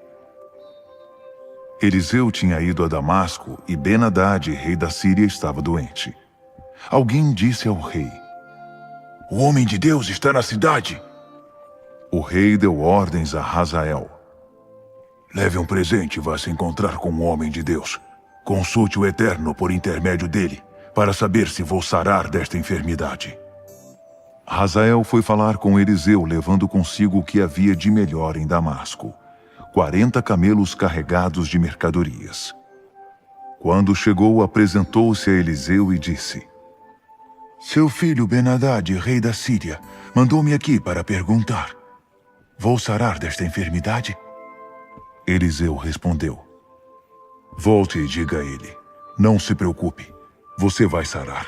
Eliseu tinha ido a Damasco e Ben-Hadad, rei da Síria, estava doente. Alguém disse ao rei: O homem de Deus está na cidade. O rei deu ordens a Hazael: Leve um presente e vá se encontrar com o homem de Deus. Consulte o Eterno por intermédio dele, para saber se vou sarar desta enfermidade. Hazael foi falar com Eliseu, levando consigo o que havia de melhor em Damasco: 40 camelos carregados de mercadorias. Quando chegou, apresentou-se a Eliseu e disse: Seu filho Ben-Hadad, rei da Síria, mandou-me aqui para perguntar: Vou sarar desta enfermidade? Eliseu respondeu: Volte e diga a ele: Não se preocupe, você vai sarar.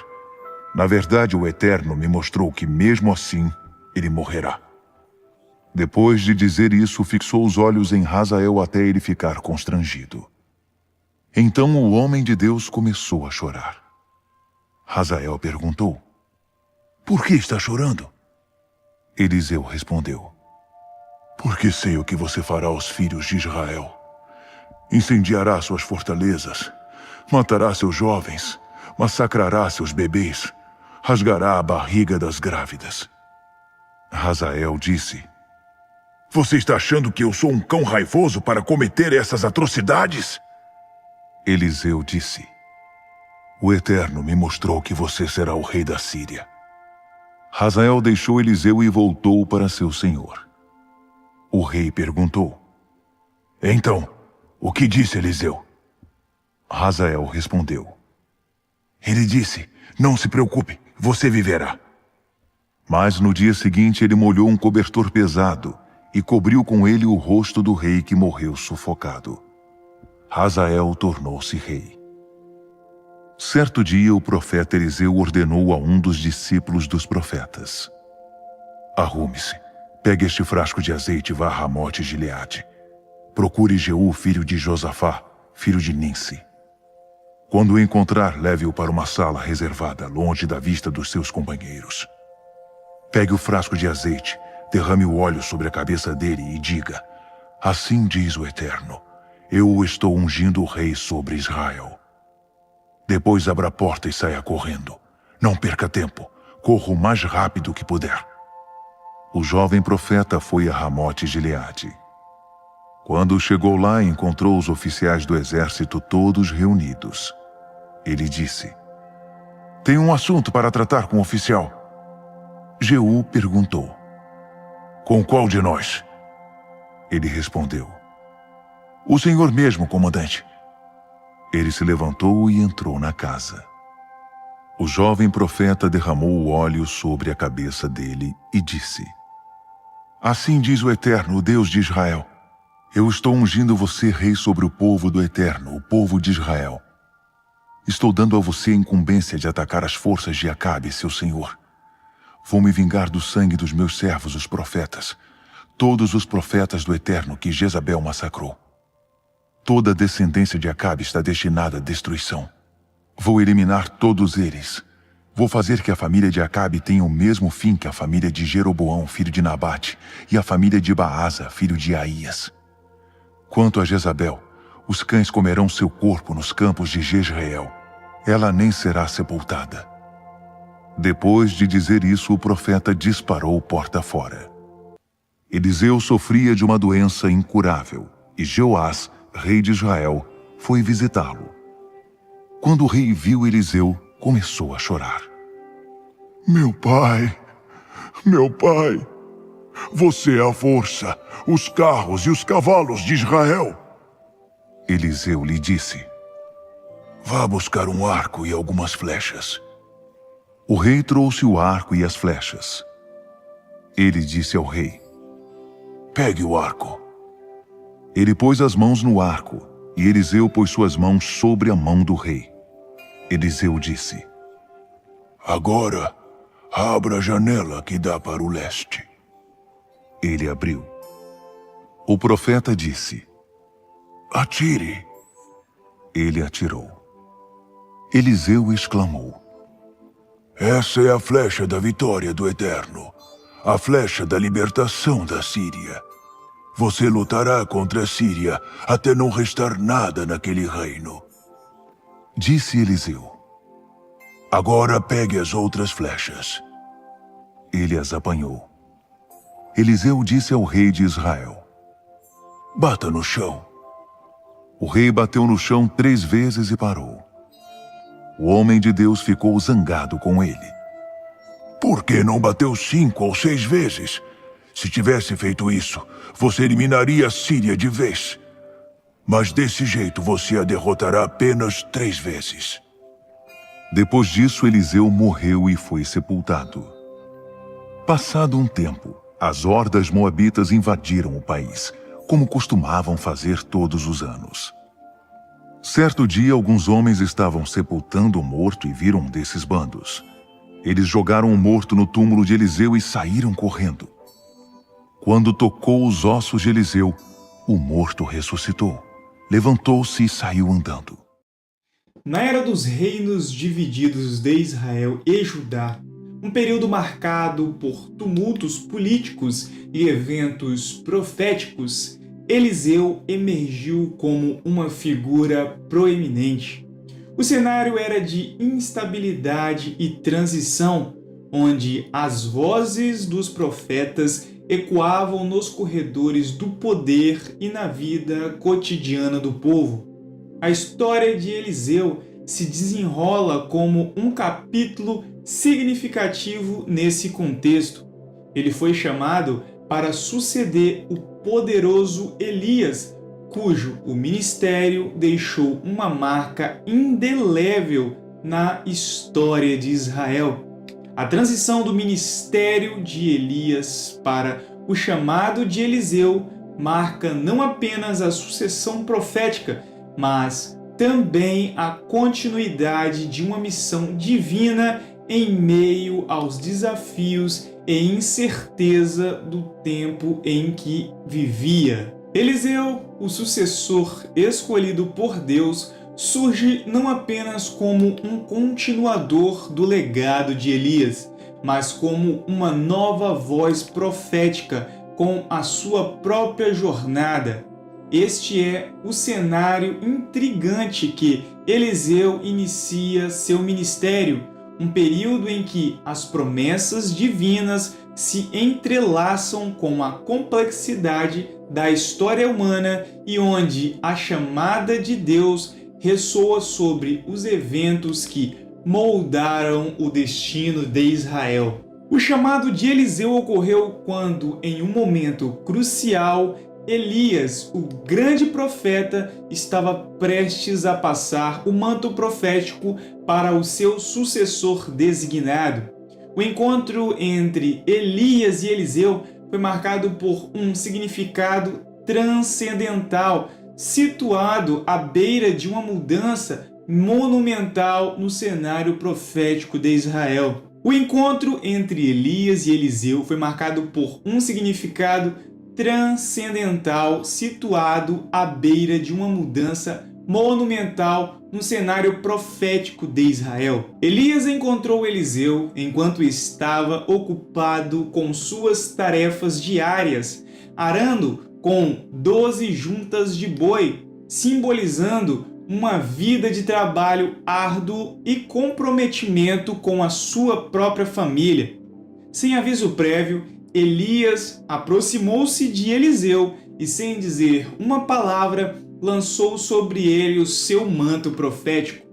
Na verdade, o Eterno me mostrou que mesmo assim, ele morrerá. Depois de dizer isso, fixou os olhos em Hazael até ele ficar constrangido. Então o homem de Deus começou a chorar. Hazael perguntou: Por que está chorando? Eliseu respondeu: Porque sei o que você fará aos filhos de Israel. Incendiará suas fortalezas, matará seus jovens, massacrará seus bebês, rasgará a barriga das grávidas. Hazael disse: Você está achando que eu sou um cão raivoso para cometer essas atrocidades? Eliseu disse: O Eterno me mostrou que você será o rei da Síria. Hazael deixou Eliseu e voltou para seu senhor. O rei perguntou: Então, o que disse Eliseu? Hazael respondeu: Ele disse: Não se preocupe, você viverá. Mas no dia seguinte ele molhou um cobertor pesado e cobriu com ele o rosto do rei, que morreu sufocado. Hazael tornou-se rei. Certo dia o profeta Eliseu ordenou a um dos discípulos dos profetas: Arrume-se, pegue este frasco de azeite e vá a Ramote Gileade. Procure Jeú, filho de Josafá, filho de Ninsi. Quando o encontrar, leve-o para uma sala reservada, longe da vista dos seus companheiros. Pegue o frasco de azeite, derrame o óleo sobre a cabeça dele e diga: Assim diz o Eterno, eu o estou ungindo rei sobre Israel. Depois abra a porta e saia correndo. Não perca tempo, corra o mais rápido que puder. O jovem profeta foi a Ramote Gileade. Quando chegou lá, encontrou os oficiais do exército todos reunidos. Ele disse: Tenho um assunto para tratar com o oficial. Jeú perguntou: Com qual de nós? Ele respondeu: O senhor mesmo, comandante. Ele se levantou e entrou na casa. O jovem profeta derramou o óleo sobre a cabeça dele e disse: Assim diz o Eterno, o Deus de Israel: Eu estou ungindo você rei sobre o povo do Eterno, o povo de Israel. Estou dando a você a incumbência de atacar as forças de Acabe, seu senhor. Vou me vingar do sangue dos meus servos, os profetas, todos os profetas do Eterno que Jezabel massacrou. Toda a descendência de Acabe está destinada à destruição. Vou eliminar todos eles. Vou fazer que a família de Acabe tenha o mesmo fim que a família de Jeroboão, filho de Nabate, e a família de Baasa, filho de Aías. Quanto a Jezabel, Os cães comerão seu corpo nos campos de Jezreel. Ela nem será sepultada. Depois de dizer isso, o profeta disparou porta fora. Eliseu sofria de uma doença incurável, e Jeoás, rei de Israel, foi visitá-lo. Quando o rei viu Eliseu, começou a chorar. Meu pai, você é a força, os carros e os cavalos de Israel. Eliseu lhe disse: Vá buscar um arco e algumas flechas. O rei trouxe o arco e as flechas. Ele disse ao rei: Pegue o arco. Ele pôs as mãos no arco, e Eliseu pôs suas mãos sobre a mão do rei. Eliseu disse: Agora, abra a janela que dá para o leste. Ele abriu. O profeta disse: Atire. Ele atirou. Eliseu exclamou: Essa é a flecha da vitória do Eterno, a flecha da libertação da Síria. Você lutará contra a Síria até não restar nada naquele reino. Disse Eliseu: Agora pegue as outras flechas. Ele as apanhou. Eliseu disse ao rei de Israel: Bata no chão. O rei bateu no chão 3 vezes e parou. O homem de Deus ficou zangado com ele. Por que não bateu 5 ou 6 vezes? Se tivesse feito isso, você eliminaria a Síria de vez. Mas desse jeito você a derrotará apenas 3 vezes. Depois disso, Eliseu morreu e foi sepultado. Passado um tempo, as hordas moabitas invadiram o país, como costumavam fazer todos os anos. Certo dia, alguns homens estavam sepultando o morto e viram um desses bandos. Eles jogaram o morto no túmulo de Eliseu e saíram correndo. Quando tocou os ossos de Eliseu, o morto ressuscitou, levantou-se e saiu andando. Na era dos reinos divididos de Israel e Judá, um período marcado por tumultos políticos e eventos proféticos, Eliseu emergiu como uma figura proeminente. O cenário era de instabilidade e transição, onde as vozes dos profetas ecoavam nos corredores do poder e na vida cotidiana do povo. A história de Eliseu se desenrola como um capítulo significativo nesse contexto. Ele foi chamado para suceder o poderoso Elias, cujo o ministério deixou uma marca indelével na história de Israel. A transição do ministério de Elias para o chamado de Eliseu marca não apenas a sucessão profética, mas também a continuidade de uma missão divina em meio aos desafios e incerteza do tempo em que vivia. Eliseu, o sucessor escolhido por Deus, surge não apenas como um continuador do legado de Elias, mas como uma nova voz profética com a sua própria jornada. Este é o cenário intrigante que Eliseu inicia seu ministério, um período em que as promessas divinas se entrelaçam com a complexidade da história humana e onde a chamada de Deus ressoa sobre os eventos que moldaram o destino de Israel. O chamado de Eliseu ocorreu quando, em um momento crucial, Elias, o grande profeta, estava prestes a passar o manto profético para o seu sucessor designado. O encontro entre Elias e Eliseu foi marcado por um significado transcendental, situado à beira de uma mudança monumental no cenário profético de Israel. O encontro entre Elias e Eliseu foi marcado por um significado transcendental situado à beira de uma mudança monumental no cenário profético de Israel. Elias encontrou Eliseu enquanto estava ocupado com suas tarefas diárias, arando com 12 juntas de boi, simbolizando uma vida de trabalho árduo e comprometimento com a sua própria família. Sem aviso prévio, Elias aproximou-se de Eliseu e, sem dizer uma palavra, lançou sobre ele o seu manto profético.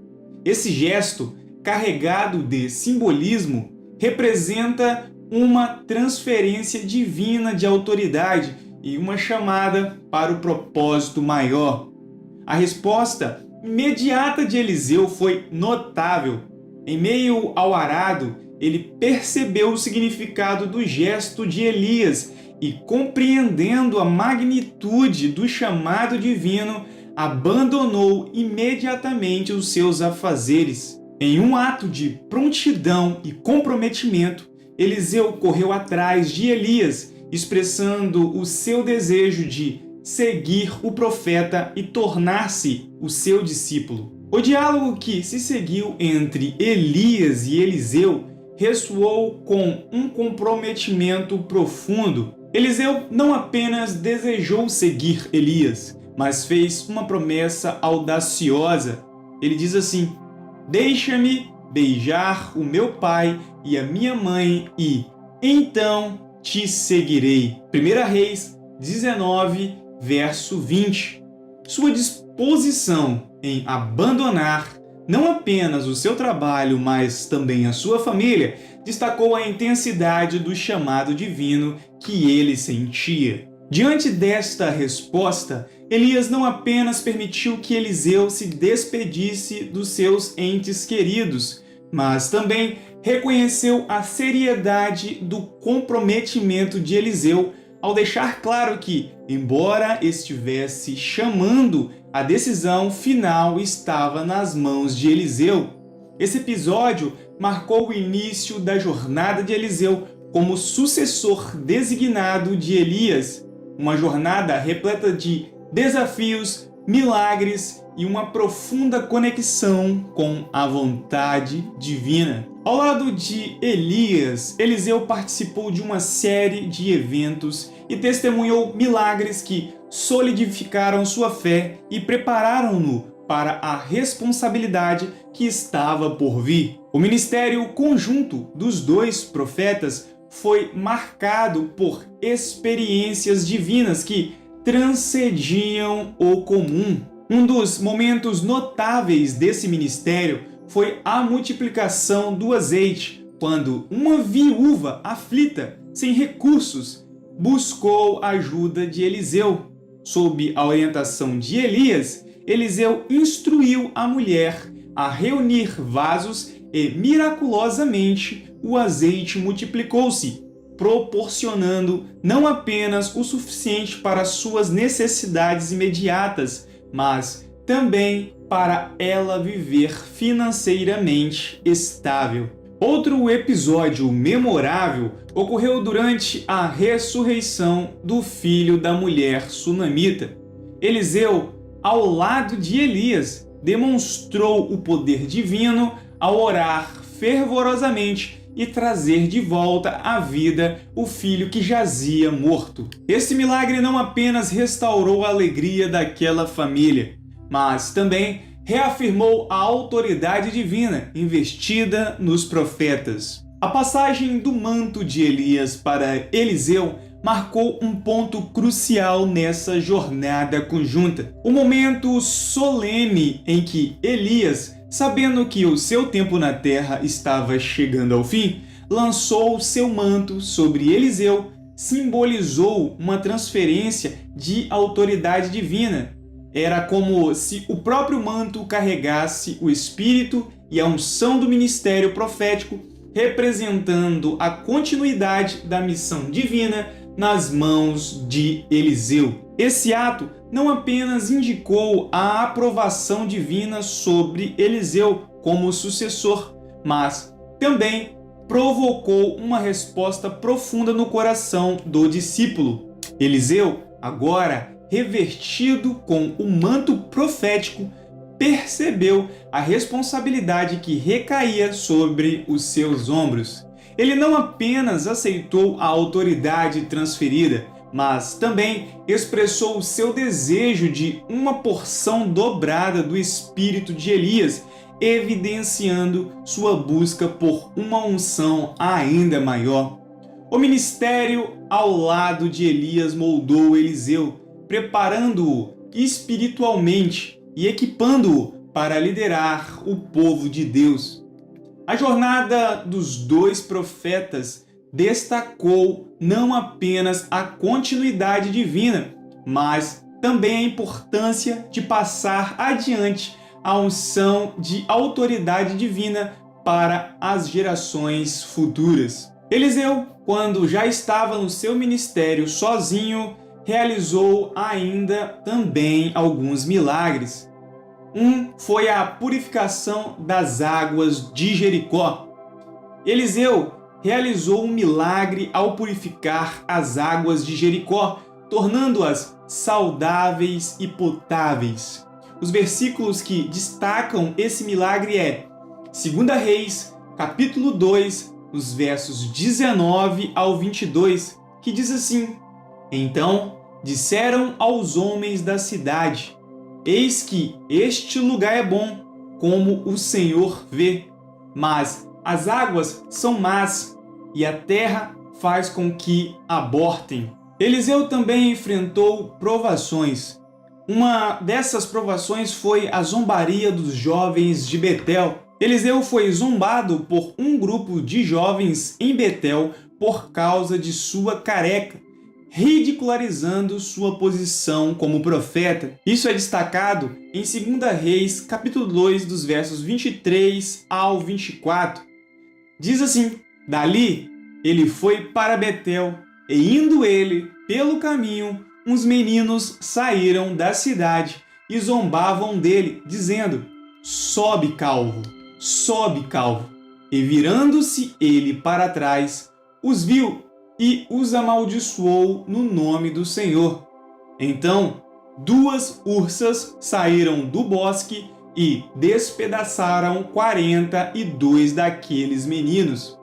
Esse gesto, carregado de simbolismo, representa uma transferência divina de autoridade e uma chamada para o propósito maior. A resposta imediata de Eliseu foi notável. Em meio ao arado, ele percebeu o significado do gesto de Elias e, compreendendo a magnitude do chamado divino, abandonou imediatamente os seus afazeres. Em um ato de prontidão e comprometimento, Eliseu correu atrás de Elias, expressando o seu desejo de seguir o profeta e tornar-se o seu discípulo. O diálogo que se seguiu entre Elias e Eliseu ressoou com um comprometimento profundo. Eliseu não apenas desejou seguir Elias, mas fez uma promessa audaciosa. Ele diz assim: "Deixa-me beijar o meu pai e a minha mãe e, então, te seguirei." 1 Reis 19, verso 20. Sua disposição em abandonar não apenas o seu trabalho, mas também a sua família, destacou a intensidade do chamado divino que ele sentia. Diante desta resposta, Elias não apenas permitiu que Eliseu se despedisse dos seus entes queridos, mas também reconheceu a seriedade do comprometimento de Eliseu ao deixar claro que, embora estivesse chamando, a decisão final estava nas mãos de Eliseu. Esse episódio marcou o início da jornada de Eliseu como sucessor designado de Elias, uma jornada repleta de desafios, milagres e uma profunda conexão com a vontade divina. Ao lado de Elias, Eliseu participou de uma série de eventos e testemunhou milagres que solidificaram sua fé e prepararam-no para a responsabilidade que estava por vir. O ministério conjunto dos dois profetas foi marcado por experiências divinas que transcendiam o comum. Um dos momentos notáveis desse ministério foi a multiplicação do azeite, quando uma viúva aflita, sem recursos, buscou a ajuda de Eliseu. Sob a orientação de Elias, Eliseu instruiu a mulher a reunir vasos e, miraculosamente, o azeite multiplicou-se, proporcionando não apenas o suficiente para suas necessidades imediatas, mas também para ela viver financeiramente estável. Outro episódio memorável ocorreu durante a ressurreição do filho da mulher sunamita. Eliseu, ao lado de Elias, demonstrou o poder divino ao orar fervorosamente e trazer de volta à vida o filho que jazia morto. Esse milagre não apenas restaurou a alegria daquela família, mas também reafirmou a autoridade divina investida nos profetas. A passagem do manto de Elias para Eliseu marcou um ponto crucial nessa jornada conjunta. O momento solene em que Elias, sabendo que o seu tempo na terra estava chegando ao fim, lançou seu manto sobre Eliseu, simbolizou uma transferência de autoridade divina. Era como se o próprio manto carregasse o espírito e a unção do ministério profético, representando a continuidade da missão divina nas mãos de Eliseu. Esse ato não apenas indicou a aprovação divina sobre Eliseu como sucessor, mas também provocou uma resposta profunda no coração do discípulo. Eliseu, agora revestido com o manto profético, percebeu a responsabilidade que recaía sobre os seus ombros. Ele não apenas aceitou a autoridade transferida, mas também expressou o seu desejo de uma porção dobrada do espírito de Elias, evidenciando sua busca por uma unção ainda maior. O ministério ao lado de Elias moldou Eliseu, preparando-o espiritualmente e equipando-o para liderar o povo de Deus. A jornada dos dois profetas destacou não apenas a continuidade divina, mas também a importância de passar adiante a unção de autoridade divina para as gerações futuras. Eliseu, quando já estava no seu ministério sozinho, realizou ainda também alguns milagres. Um foi a purificação das águas de Jericó. Eliseu realizou um milagre ao purificar as águas de Jericó, tornando-as saudáveis e potáveis. Os versículos que destacam esse milagre é 2 Reis, capítulo 2, os versos 19 ao 22, que diz assim: Então disseram aos homens da cidade: Eis que este lugar é bom, como o Senhor vê, mas as águas são más e a terra faz com que abortem. Eliseu também enfrentou provações. Uma dessas provações foi a zombaria dos jovens de Betel. Eliseu foi zombado por um grupo de jovens em Betel por causa de sua careca, ridicularizando sua posição como profeta. Isso é destacado em 2 Reis, capítulo 2, dos versos 23 ao 24. Diz assim: Dali ele foi para Betel, e indo ele pelo caminho, uns meninos saíram da cidade e zombavam dele, dizendo: Sobe, calvo, sobe, calvo. E virando-se ele para trás, os viu e os amaldiçoou no nome do Senhor. Então, 2 ursas saíram do bosque e despedaçaram 42 daqueles meninos.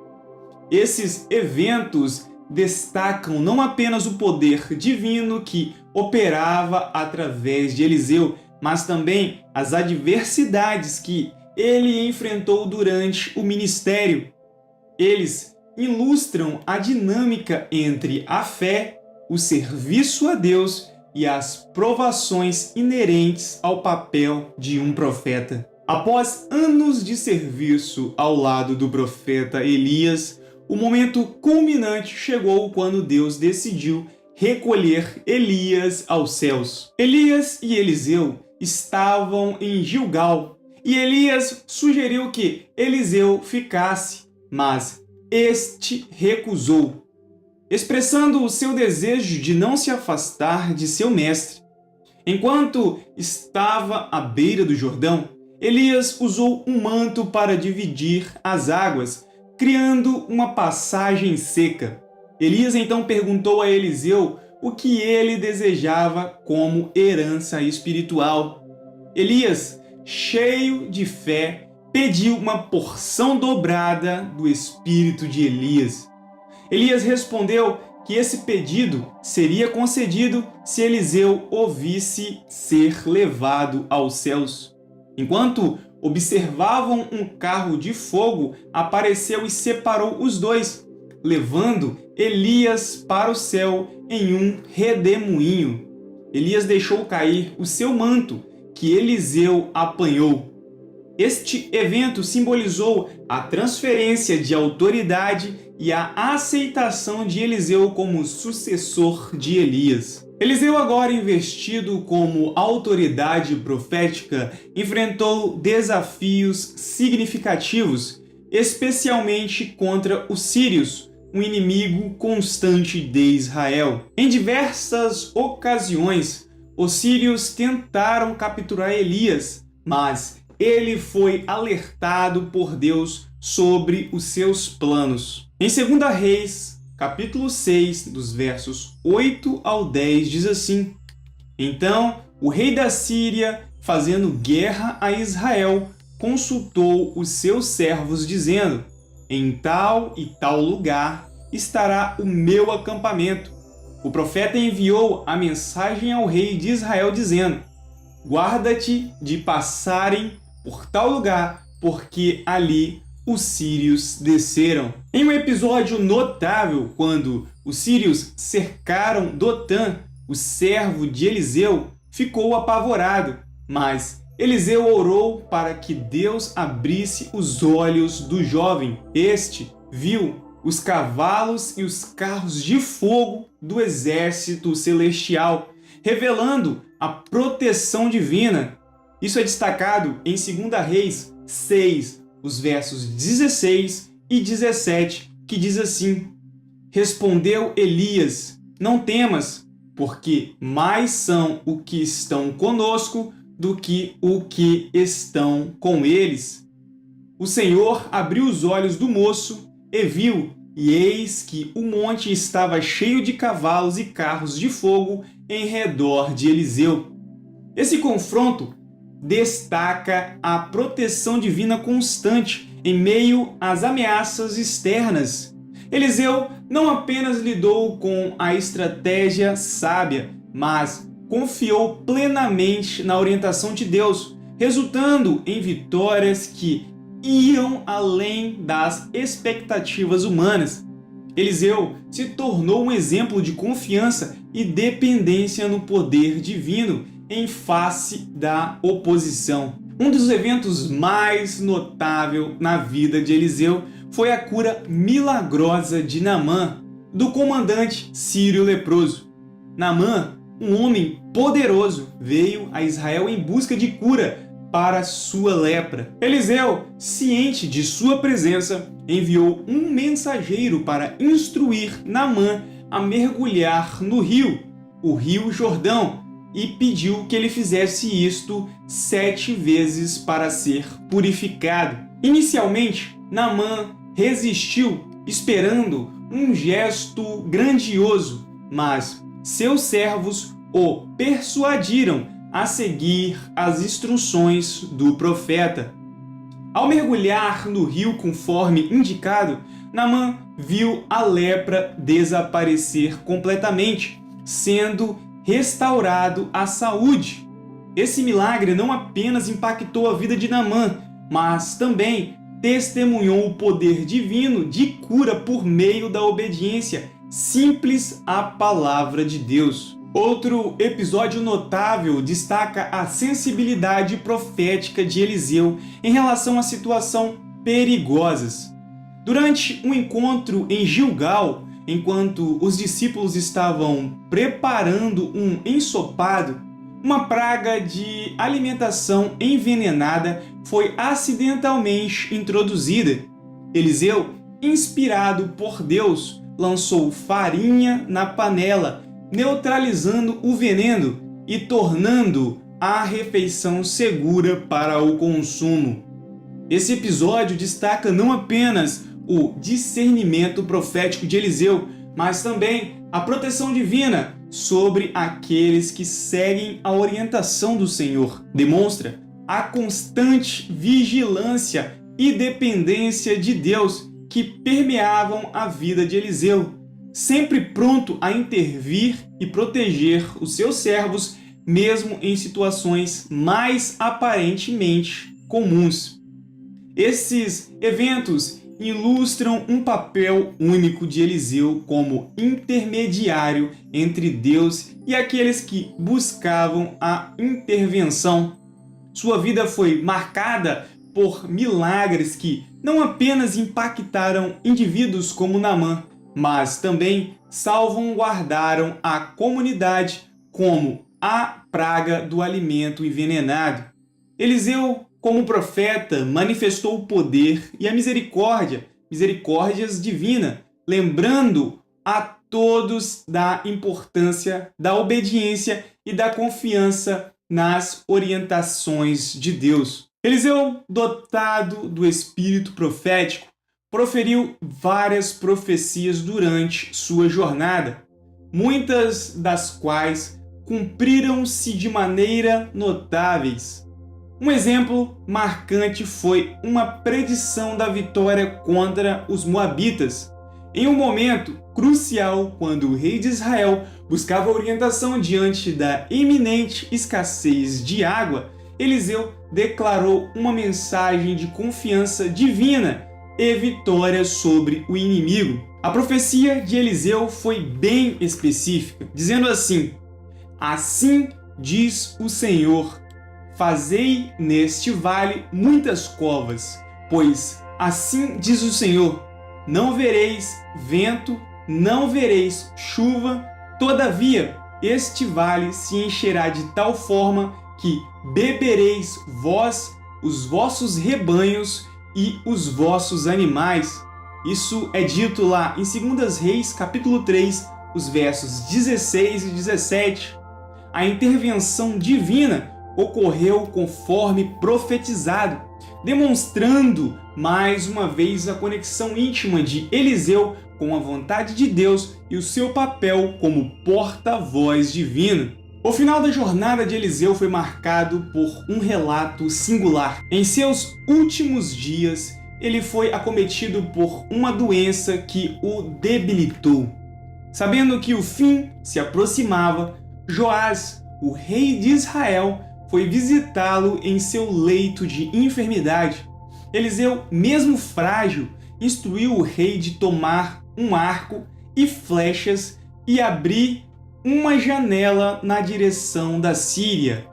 Esses eventos destacam não apenas o poder divino que operava através de Eliseu, mas também as adversidades que ele enfrentou durante o ministério. Eles ilustram a dinâmica entre a fé, o serviço a Deus e as provações inerentes ao papel de um profeta. Após anos de serviço ao lado do profeta Elias, o momento culminante chegou quando Deus decidiu recolher Elias aos céus. Elias e Eliseu estavam em Gilgal e Elias sugeriu que Eliseu ficasse, mas este recusou, expressando o seu desejo de não se afastar de seu mestre. Enquanto estava à beira do Jordão, Elias usou um manto para dividir as águas, criando uma passagem seca. Elias então perguntou a Eliseu o que ele desejava como herança espiritual. Elias, cheio de fé, pediu uma porção dobrada do espírito de Elias. Elias respondeu que esse pedido seria concedido se Eliseu o visse ser levado aos céus. Enquanto observavam um carro de fogo, apareceu e separou os dois, levando Elias para o céu em um redemoinho. Elias deixou cair o seu manto, que Eliseu apanhou. Este evento simbolizou a transferência de autoridade e a aceitação de Eliseu como sucessor de Elias. Eliseu, agora investido como autoridade profética, enfrentou desafios significativos, especialmente contra os sírios, um inimigo constante de Israel. Em diversas ocasiões, os sírios tentaram capturar Elias, mas ele foi alertado por Deus sobre os seus planos. Em 2 Reis, capítulo 6, dos versos 8 ao 10, diz assim: Então o rei da Síria, fazendo guerra a Israel, consultou os seus servos, dizendo: Em tal e tal lugar estará o meu acampamento. o profeta enviou a mensagem ao rei de Israel dizendo: guarda-te de passarem por tal lugar, porque ali os sírios desceram. Em um episódio notável, quando os sírios cercaram Dotã, o servo de Eliseu ficou apavorado, mas Eliseu orou para que Deus abrisse os olhos do jovem. Este viu os cavalos e os carros de fogo do exército celestial, revelando a proteção divina. Isso é destacado em 2 Reis 6, os versos 16 e 17, que diz assim: respondeu Elias: não temas, porque mais são o que estão conosco do que o que estão com eles. O Senhor abriu os olhos do moço e viu, e eis que o monte estava cheio de cavalos e carros de fogo em redor de Eliseu. Esse confronto destaca a proteção divina constante em meio às ameaças externas. Eliseu não apenas lidou com a estratégia sábia, mas confiou plenamente na orientação de Deus, resultando em vitórias que iam além das expectativas humanas. Eliseu se tornou um exemplo de confiança e dependência no poder divino em face da oposição. Um dos eventos mais notáveis na vida de Eliseu foi a cura milagrosa de Naamã, do comandante sírio leproso. Naamã, um homem poderoso, veio a Israel em busca de cura para sua lepra. Eliseu, ciente de sua presença, enviou um mensageiro para instruir Naamã a mergulhar no rio, o Rio Jordão, e pediu que ele fizesse isto 7 vezes para ser purificado. Inicialmente, Naamã resistiu, esperando um gesto grandioso, mas seus servos o persuadiram a seguir as instruções do profeta. Ao mergulhar no rio conforme indicado, Naamã viu a lepra desaparecer completamente, sendo restaurado à saúde. Esse milagre não apenas impactou a vida de Naamã, mas também testemunhou o poder divino de cura por meio da obediência simples à palavra de Deus. Outro episódio notável destaca a sensibilidade profética de Eliseu em relação a situações perigosas. Durante um encontro em Gilgal, enquanto os discípulos estavam preparando um ensopado, uma praga de alimentação envenenada foi acidentalmente introduzida. Eliseu, inspirado por Deus, lançou farinha na panela, neutralizando o veneno e tornando a refeição segura para o consumo. Esse episódio destaca não apenas o discernimento profético de Eliseu, mas também a proteção divina sobre aqueles que seguem a orientação do Senhor. Demonstra a constante vigilância e dependência de Deus que permeavam a vida de Eliseu, sempre pronto a intervir e proteger os seus servos, mesmo em situações mais aparentemente comuns. Esses eventos ilustram um papel único de Eliseu como intermediário entre Deus e aqueles que buscavam a intervenção. Sua vida foi marcada por milagres que não apenas impactaram indivíduos como Naamã, mas também salvaguardaram a comunidade, como a praga do alimento envenenado. Eliseu, como profeta, manifestou o poder e a misericórdias divina, lembrando a todos da importância da obediência e da confiança nas orientações de Deus. Eliseu, dotado do espírito profético, proferiu várias profecias durante sua jornada, muitas das quais cumpriram-se de maneira notáveis. Um exemplo marcante foi uma predição da vitória contra os moabitas. Em um momento crucial, quando o rei de Israel buscava orientação diante da iminente escassez de água, Eliseu declarou uma mensagem de confiança divina e vitória sobre o inimigo. A profecia de Eliseu foi bem específica, dizendo assim: assim diz o Senhor, fazei neste vale muitas covas, pois assim diz o Senhor, não vereis vento, não vereis chuva, todavia este vale se encherá de tal forma que bebereis vós, os vossos rebanhos e os vossos animais. Isso é dito lá em 2 Reis, capítulo 3, os versos 16 e 17. A intervenção divina ocorreu conforme profetizado, demonstrando mais uma vez a conexão íntima de Eliseu com a vontade de Deus e o seu papel como porta-voz divino. O final da jornada de Eliseu foi marcado por um relato singular. Em seus últimos dias, ele foi acometido por uma doença que o debilitou. Sabendo que o fim se aproximava, Joás, o rei de Israel, foi visitá-lo em seu leito de enfermidade. Eliseu, mesmo frágil, instruiu o rei de tomar um arco e flechas e abrir uma janela na direção da Síria.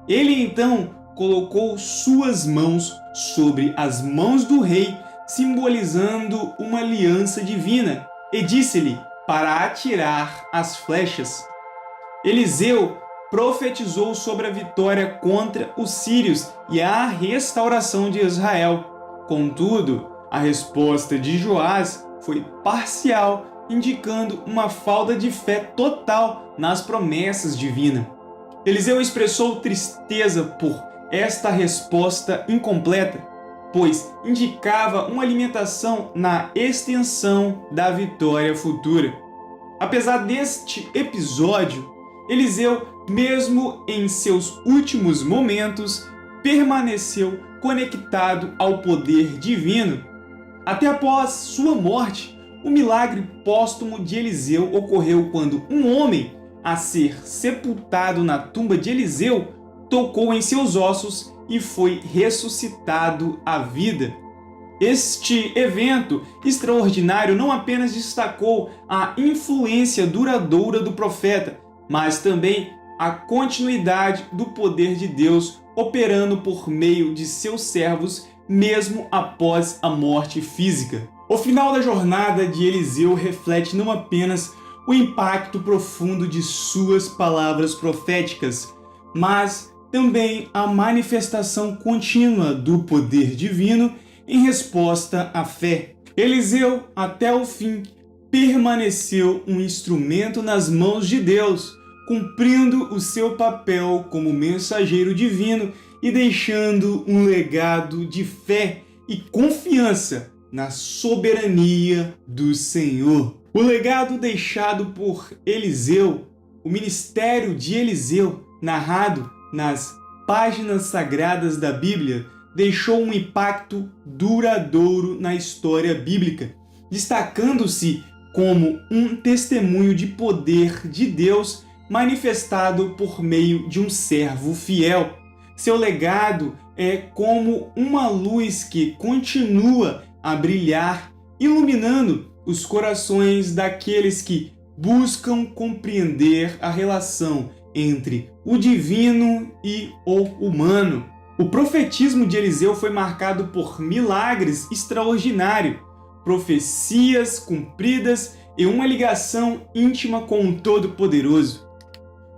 Ele então colocou suas mãos sobre as mãos do rei, simbolizando uma aliança divina, e disse-lhe para atirar as flechas. Eliseu profetizou sobre a vitória contra os sírios e a restauração de Israel. Contudo, a resposta de Joás foi parcial, indicando uma falta de fé total nas promessas divinas. Eliseu expressou tristeza por esta resposta incompleta, pois indicava uma limitação na extensão da vitória futura. Apesar deste episódio, Eliseu, mesmo em seus últimos momentos, permaneceu conectado ao poder divino. Até após sua morte, o milagre póstumo de Eliseu ocorreu quando um homem, a ser sepultado na tumba de Eliseu, tocou em seus ossos e foi ressuscitado à vida. Este evento extraordinário não apenas destacou a influência duradoura do profeta, mas também a continuidade do poder de Deus operando por meio de seus servos, mesmo após a morte física. O final da jornada de Eliseu reflete não apenas o impacto profundo de suas palavras proféticas, mas também a manifestação contínua do poder divino em resposta à fé. Eliseu, até o fim, permaneceu um instrumento nas mãos de Deus, cumprindo o seu papel como mensageiro divino e deixando um legado de fé e confiança na soberania do Senhor. O legado deixado por Eliseu, o ministério de Eliseu, narrado nas páginas sagradas da Bíblia, deixou um impacto duradouro na história bíblica, destacando-se como um testemunho de poder de Deus manifestado por meio de um servo fiel. Seu legado é como uma luz que continua a brilhar, iluminando os corações daqueles que buscam compreender a relação entre o divino e o humano. O profetismo de Eliseu foi marcado por milagres extraordinários, profecias cumpridas e uma ligação íntima com o Todo-Poderoso.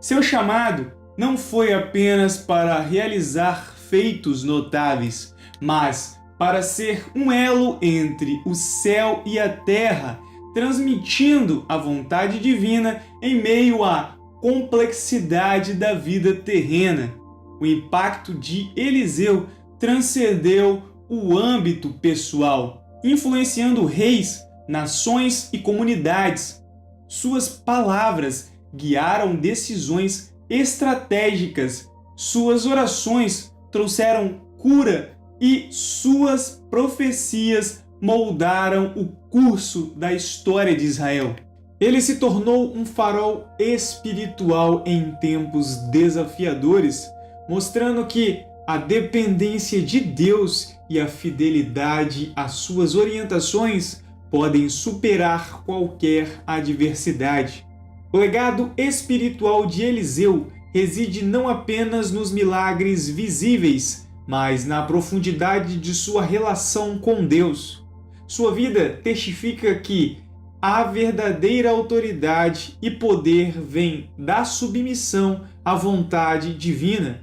Seu chamado não foi apenas para realizar feitos notáveis, mas para ser um elo entre o céu e a terra, transmitindo a vontade divina em meio à complexidade da vida terrena. O impacto de Eliseu transcendeu o âmbito pessoal, influenciando reis, nações e comunidades. Suas palavras guiaram decisões estratégicas, suas orações trouxeram cura e suas profecias moldaram o curso da história de Israel. Ele se tornou um farol espiritual em tempos desafiadores, mostrando que a dependência de Deus e a fidelidade às suas orientações podem superar qualquer adversidade. O legado espiritual de Eliseu reside não apenas nos milagres visíveis, mas na profundidade de sua relação com Deus. Sua vida testifica que a verdadeira autoridade e poder vem da submissão à vontade divina.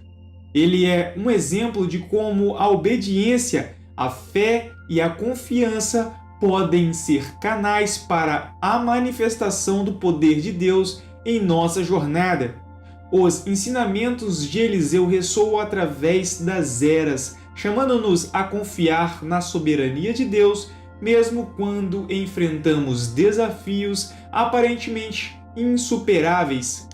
Ele é um exemplo de como a obediência, a fé e a confiança podem ser canais para a manifestação do poder de Deus em nossa jornada. Os ensinamentos de Eliseu ressoam através das eras, chamando-nos a confiar na soberania de Deus, mesmo quando enfrentamos desafios aparentemente insuperáveis.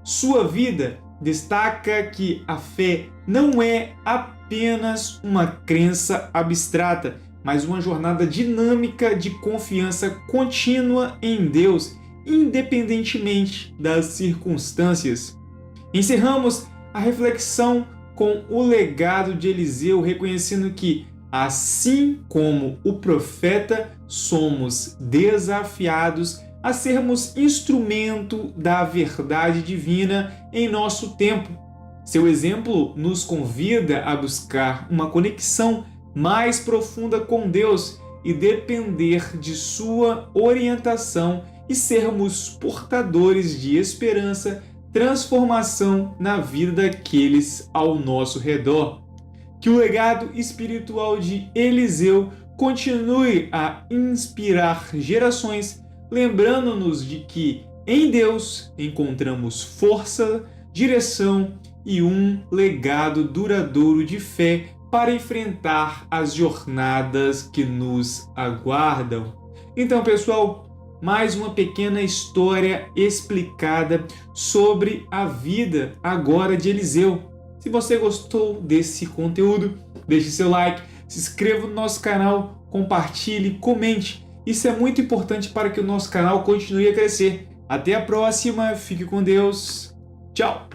Sua vida destaca que a fé não é apenas uma crença abstrata, mas uma jornada dinâmica de confiança contínua em Deus, independentemente das circunstâncias. Encerramos a reflexão com o legado de Eliseu, reconhecendo que, assim como o profeta, somos desafiados a sermos instrumento da verdade divina em nosso tempo. Seu exemplo nos convida a buscar uma conexão mais profunda com Deus e depender de sua orientação e sermos portadores de esperança, transformação na vida daqueles ao nosso redor. Que o legado espiritual de Eliseu continue a inspirar gerações, lembrando-nos de que em Deus encontramos força, direção e um legado duradouro de fé para enfrentar as jornadas que nos aguardam. Então, pessoal, mais uma pequena história explicada sobre a vida agora de Eliseu. Se você gostou desse conteúdo, deixe seu like, se inscreva no nosso canal, compartilhe, comente. Isso é muito importante para que o nosso canal continue a crescer. Até a próxima, fique com Deus. Tchau!